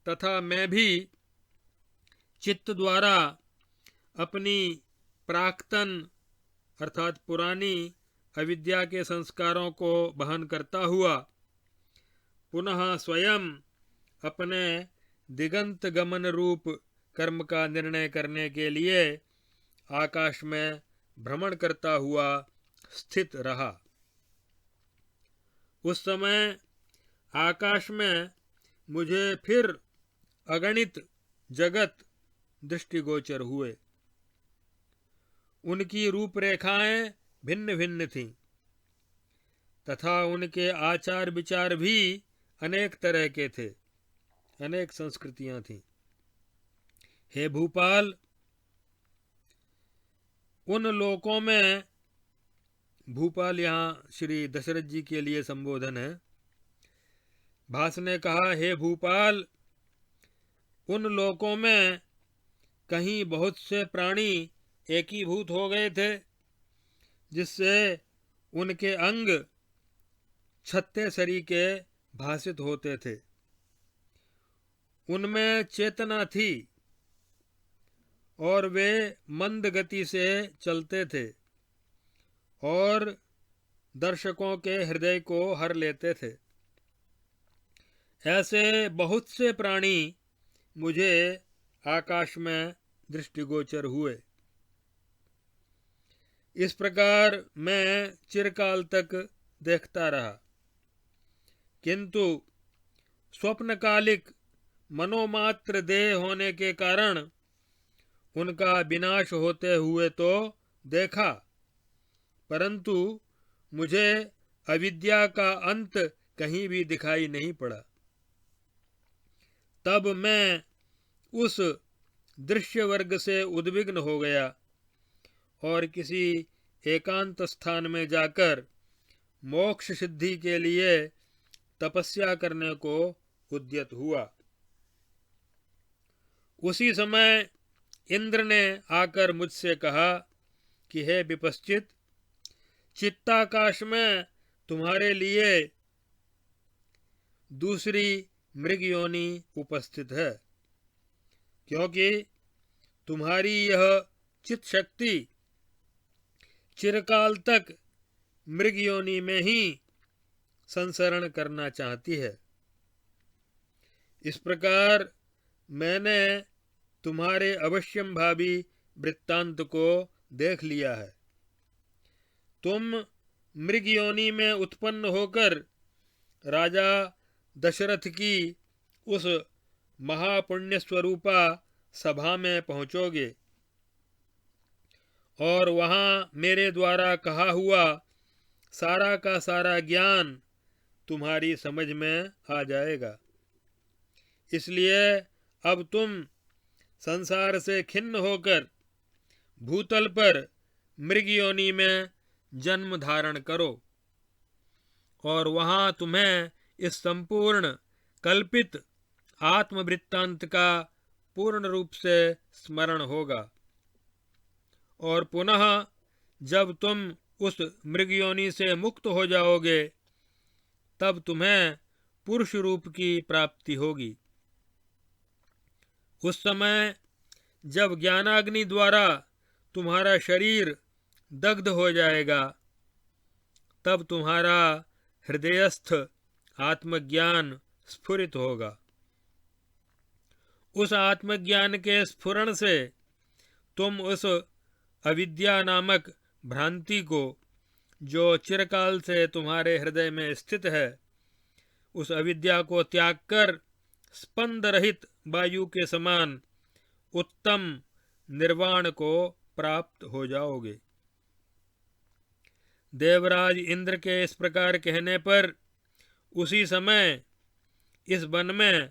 तथा मैं भी चित्त द्वारा अपनी प्राक्तन अर्थात पुरानी अविद्या के संस्कारों को वहन करता हुआ पुनः स्वयं अपने दिगंत गमन रूप कर्म का निर्णय करने के लिए आकाश में भ्रमण करता हुआ स्थित रहा। उस समय आकाश में मुझे फिर अगणित जगत दृष्टिगोचर हुए। उनकी रूपरेखाएं भिन्न भिन्न थीं तथा उनके आचार विचार भी अनेक तरह के थे, अनेक संस्कृतियां थीं। हे भूपाल, उन लोकों में, भूपाल यहाँ श्री दशरथ जी के लिए संबोधन है। भास ने कहा, हे भूपाल, उन लोकों में कहीं बहुत से प्राणी एकीभूत हो गए थे, जिससे उनके अंग छत्ते सरी के भासित होते थे। उनमें चेतना थी और वे मंद गति से चलते थे और दर्शकों के हृदय को हर लेते थे। ऐसे बहुत से प्राणी मुझे आकाश में दृष्टिगोचर हुए। इस प्रकार मैं चिरकाल तक देखता रहा, किंतु स्वप्नकालिक मनोमात्र देह होने के कारण उनका विनाश होते हुए तो देखा, परंतु मुझे अविद्या का अंत कहीं भी दिखाई नहीं पड़ा। तब मैं उस दृश्य वर्ग से उद्विग्न हो गया और किसी एकांत स्थान में जाकर मोक्ष सिद्धि के लिए तपस्या करने को उद्यत हुआ। उसी समय इंद्र ने आकर मुझसे कहा कि हे विपश्चित, चित्ताकाश में तुम्हारे लिए दूसरी मृग योनि उपस्थित है, क्योंकि तुम्हारी यह चित्त शक्ति चिरकाल तक मृग योनि में ही संसरण करना चाहती है। इस प्रकार मैंने तुम्हारे अवश्यंभावी वृत्तांत को देख लिया है। तुम मृग योनि में उत्पन्न होकर राजा दशरथ की उस महापुण्य स्वरूपा सभा में पहुंचोगे और वहां मेरे द्वारा कहा हुआ सारा का सारा ज्ञान तुम्हारी समझ में आ जाएगा। इसलिए अब तुम संसार से खिन्न होकर भूतल पर मृग योनि में जन्म धारण करो और वहां तुम्हें इस संपूर्ण कल्पित आत्मवृत्तांत का पूर्ण रूप से स्मरण होगा। और पुनः जब तुम उस मृग योनि से मुक्त हो जाओगे, तब तुम्हें पुरुष रूप की प्राप्ति होगी। उस समय जब ज्ञानाग्नि द्वारा तुम्हारा शरीर दग्ध हो जाएगा, तब तुम्हारा हृदयस्थ आत्मज्ञान स्फुरित होगा। उस आत्मज्ञान के स्फुरण से तुम उस अविद्या नामक भ्रांति को, जो चिरकाल से तुम्हारे हृदय में स्थित है, उस अविद्या को त्याग कर स्पंद रहित वायु के समान उत्तम निर्वाण को प्राप्त हो जाओगे। देवराज इंद्र के इस प्रकार कहने पर उसी समय इस वन में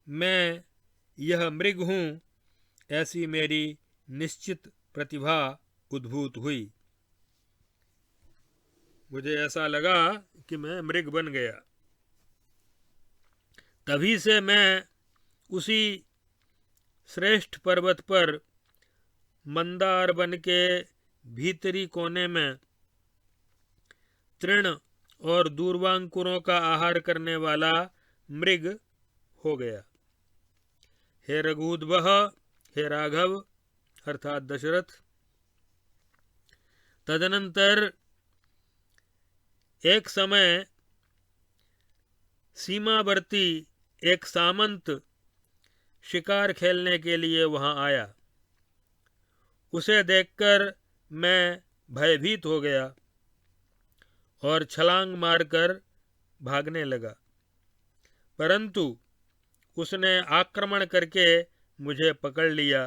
मैं यह मृग हूँ, ऐसी मेरी निश्चित प्रतिभा उद्भूत हुई। मुझे ऐसा लगा कि मैं मृग बन गया। तभी से मैं उसी श्रेष्ठ पर्वत पर मंदार वन के भीतरी कोने में तृण और दूर्वांकुरों का आहार करने वाला मृग हो गया। हे रघुद्वह, हे राघव अर्थात दशरथ, तदनंतर एक समय सीमावर्ती एक सामंत शिकार खेलने के लिए वहां आया। उसे देखकर मैं भयभीत हो गया और छलांग मारकर भागने लगा, परंतु उसने आक्रमण करके मुझे पकड़ लिया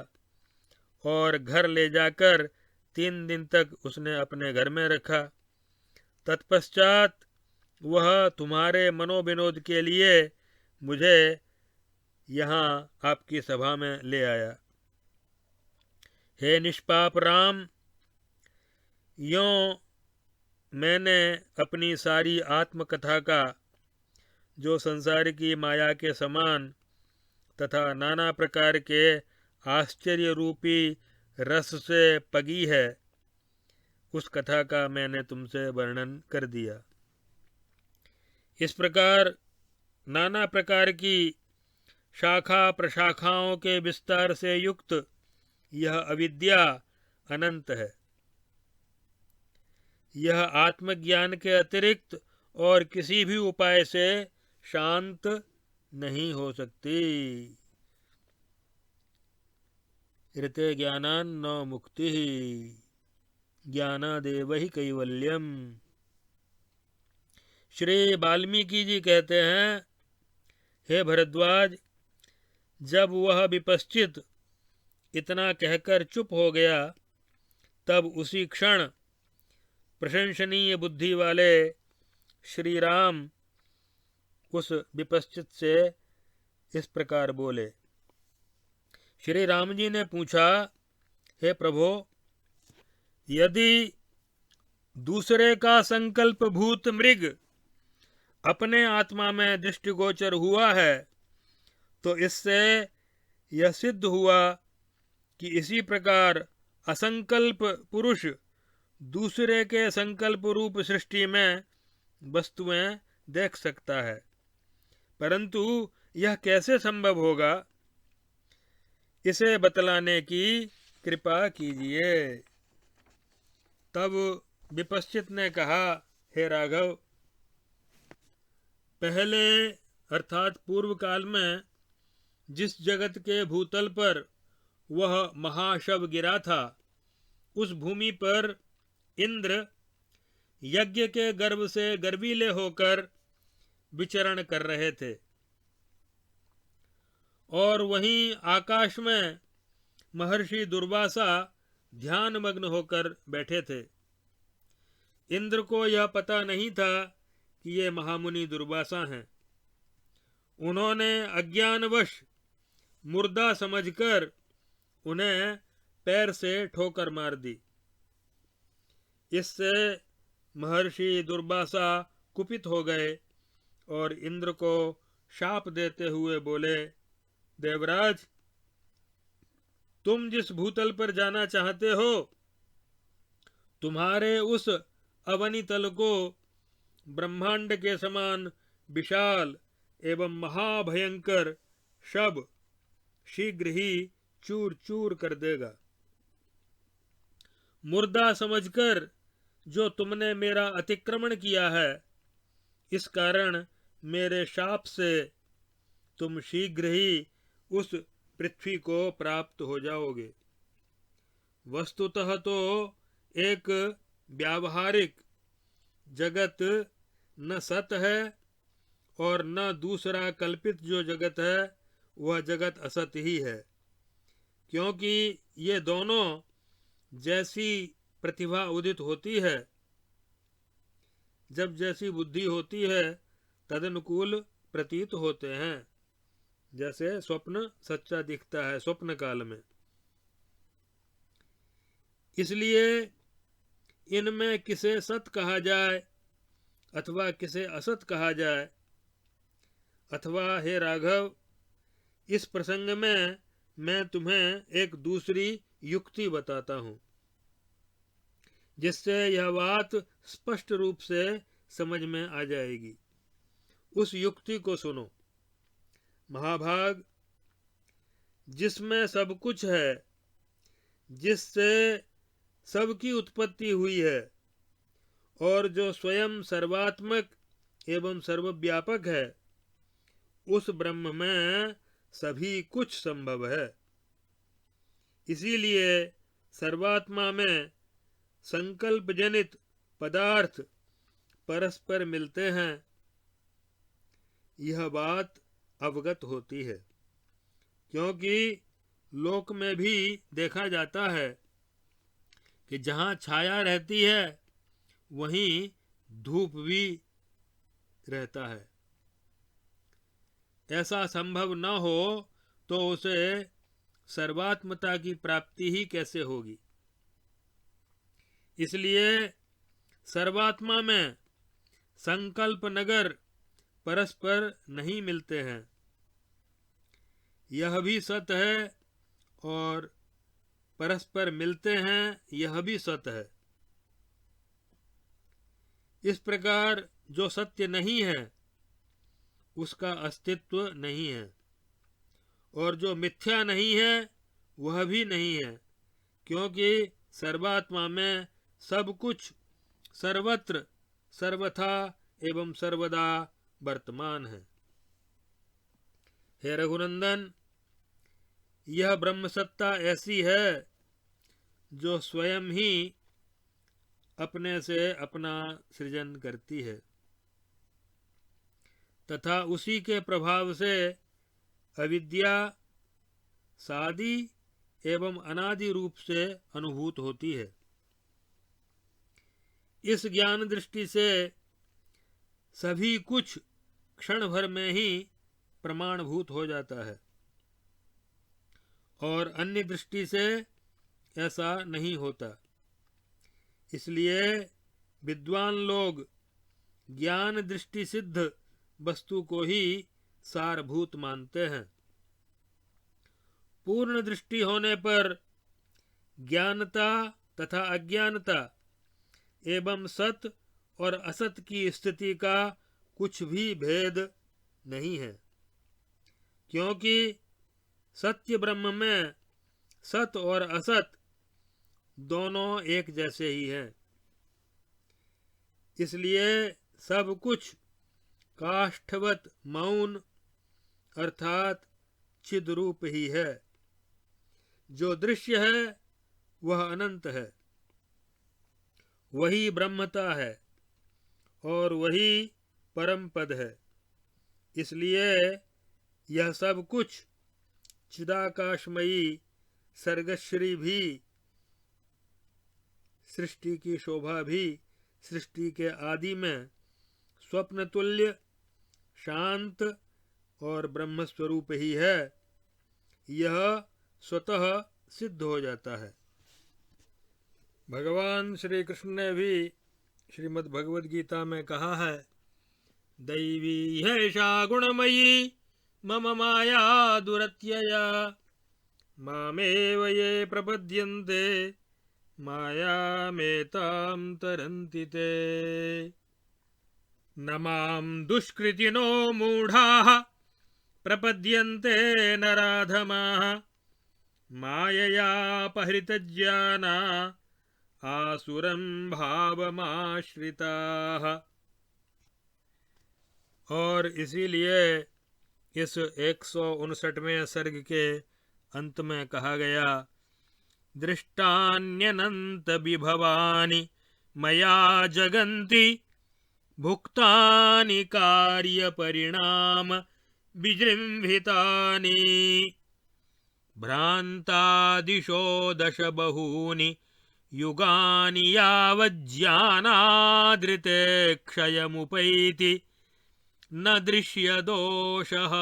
और घर ले जाकर 3 दिन तक उसने अपने घर में रखा। तत्पश्चात वह तुम्हारे मनोविनोद के लिए मुझे यहाँ आपकी सभा में ले आया। हे निष्पाप राम, यों मैंने अपनी सारी आत्मकथा का, जो संसार की माया के समान तथा नाना प्रकार के आश्चर्य रूपी रस से पगी है, उस कथा का मैंने तुमसे वर्णन कर दिया। इस प्रकार नाना प्रकार की शाखा प्रशाखाओं के विस्तार से युक्त यह अविद्या अनंत है। यह आत्मज्ञान के अतिरिक्त और किसी भी उपाय से शांत नहीं हो सकती। ऋते ज्ञानान न मुक्ति, ज्ञानादेव ही कैवल्यम। श्री वाल्मीकि जी कहते हैं, हे भरद्वाज, जब वह विपश्चित इतना कहकर चुप हो गया, तब उसी क्षण प्रशंसनीय बुद्धि वाले श्री राम उस विपश्चित से इस प्रकार बोले। श्री राम जी ने पूछा, हे प्रभो, यदि दूसरे का संकल्प भूत मृग अपने आत्मा में दृष्टिगोचर हुआ है, तो इससे यह सिद्ध हुआ कि इसी प्रकार असंकल्प पुरुष दूसरे के संकल्प रूप सृष्टि में वस्तुएं देख सकता है, परंतु यह कैसे संभव होगा, इसे बतलाने की कृपा कीजिए। तब विपश्चित ने कहा, हे राघव, पहले अर्थात पूर्व काल में जिस जगत के भूतल पर वह महाशव गिरा था, उस भूमि पर इंद्र यज्ञ के गर्भ से गर्वीले होकर विचरण कर रहे थे, और वहीं आकाश में महर्षि दुर्वासा ध्यान मग्न होकर बैठे थे। इंद्र को यह पता नहीं था कि ये महामुनि दुर्वासा हैं। उन्होंने अज्ञानवश मुर्दा समझकर उन्हें पैर से ठोकर मार दी। इससे महर्षि दुर्वासा कुपित हो गए और इंद्र को शाप देते हुए बोले, देवराज, तुम जिस भूतल पर जाना चाहते हो, तुम्हारे उस अवनीतल को ब्रह्मांड के समान विशाल एवं महाभयंकर शव शीघ्र ही चूर चूर कर देगा। मुर्दा समझकर जो तुमने मेरा अतिक्रमण किया है, इस कारण मेरे शाप से तुम शीघ्र ही उस पृथ्वी को प्राप्त हो जाओगे। वस्तुतः तो एक व्यावहारिक जगत न सत है और न दूसरा कल्पित जो जगत है वह जगत असत ही है, क्योंकि ये दोनों जैसी प्रतिभा उदित होती है, जब जैसी बुद्धि होती है तदनुकूल प्रतीत होते हैं। जैसे स्वप्न सच्चा दिखता है स्वप्न काल में। इसलिए इनमें किसे सत कहा जाए अथवा किसे असत कहा जाए, अथवा हे राघव, इस प्रसंग में मैं तुम्हें एक दूसरी युक्ति बताता हूं, जिससे यह बात स्पष्ट रूप से समझ में आ जाएगी। उस युक्ति को सुनो। महाभाग, जिसमें सब कुछ है, जिससे सबकी उत्पत्ति हुई है और जो स्वयं सर्वात्मक एवं सर्वव्यापक है, उस ब्रह्म में सभी कुछ संभव है। इसीलिए सर्वात्मा में संकल्प जनित पदार्थ परस्पर मिलते हैं, यह बात अवगत होती है। क्योंकि लोक में भी देखा जाता है कि जहाँ छाया रहती है वहीं धूप भी रहता है। ऐसा संभव न हो तो उसे सर्वात्मता की प्राप्ति ही कैसे होगी। इसलिए सर्वात्मा में संकल्प नगर परस्पर नहीं मिलते हैं, यह भी सत है, और परस्पर मिलते हैं, यह भी सत है। इस प्रकार जो सत्य नहीं है उसका अस्तित्व नहीं है, और जो मिथ्या नहीं है वह भी नहीं है, क्योंकि सर्वात्मा में सब कुछ सर्वत्र सर्वथा एवं सर्वदा वर्तमान है। हे रघुनंदन, यह ब्रह्म सत्ता ऐसी है जो स्वयं ही अपने से अपना सृजन करती है तथा उसी के प्रभाव से अविद्या सादी एवं अनादि रूप से अनुभूत होती है। इस ज्ञान दृष्टि से सभी कुछ क्षण भर में ही प्रमाणभूत हो जाता है, और अन्य दृष्टि से ऐसा नहीं होता। इसलिए विद्वान लोग ज्ञान दृष्टि सिद्ध वस्तु को ही सारभूत मानते हैं। पूर्ण दृष्टि होने पर ज्ञानता तथा अज्ञानता एवं सत और असत की स्थिति का कुछ भी भेद नहीं है, क्योंकि सत्य ब्रह्म में सत और असत दोनों एक जैसे ही हैं। इसलिए सब कुछ काष्ठवत मौन अर्थात चिद रूप ही है। जो दृश्य है वह अनंत है, वही ब्रह्मता है और वही परम पद है। इसलिए यह सब कुछ चिदाकाशमयी सर्गश्री भी, सृष्टि की शोभा भी सृष्टि के आदि में स्वप्न तुल्य शांत और ब्रह्म स्वरूप ही है, यह स्वतः सिद्ध हो जाता है। भगवान श्री कृष्ण ने भी श्रीमद् भगवद गीता में कहा है, दैवी हैषा गुणमयी मम माया दुरत्यया मामेव ये प्रपद्यन्ते मायामेतां तरन्ति ते। न मां दुष्कृतिनो मूढाः प्रपद्यन्ते नराधमाः माययापहृतज्ञाना आसुरं भावमाश्रिताः। और इसीलिए इस 159वें सर्ग के अंत में कहा गया, दृष्टान्यनंत विभवानि मया जगन्ति भुक्तानि कार्य परिणाम विजृंभितानि भ्रांतादिशो दश बहूनि युगानि यावज्ज्ञानादृते क्षयमुपैति न दृश्य दोषः।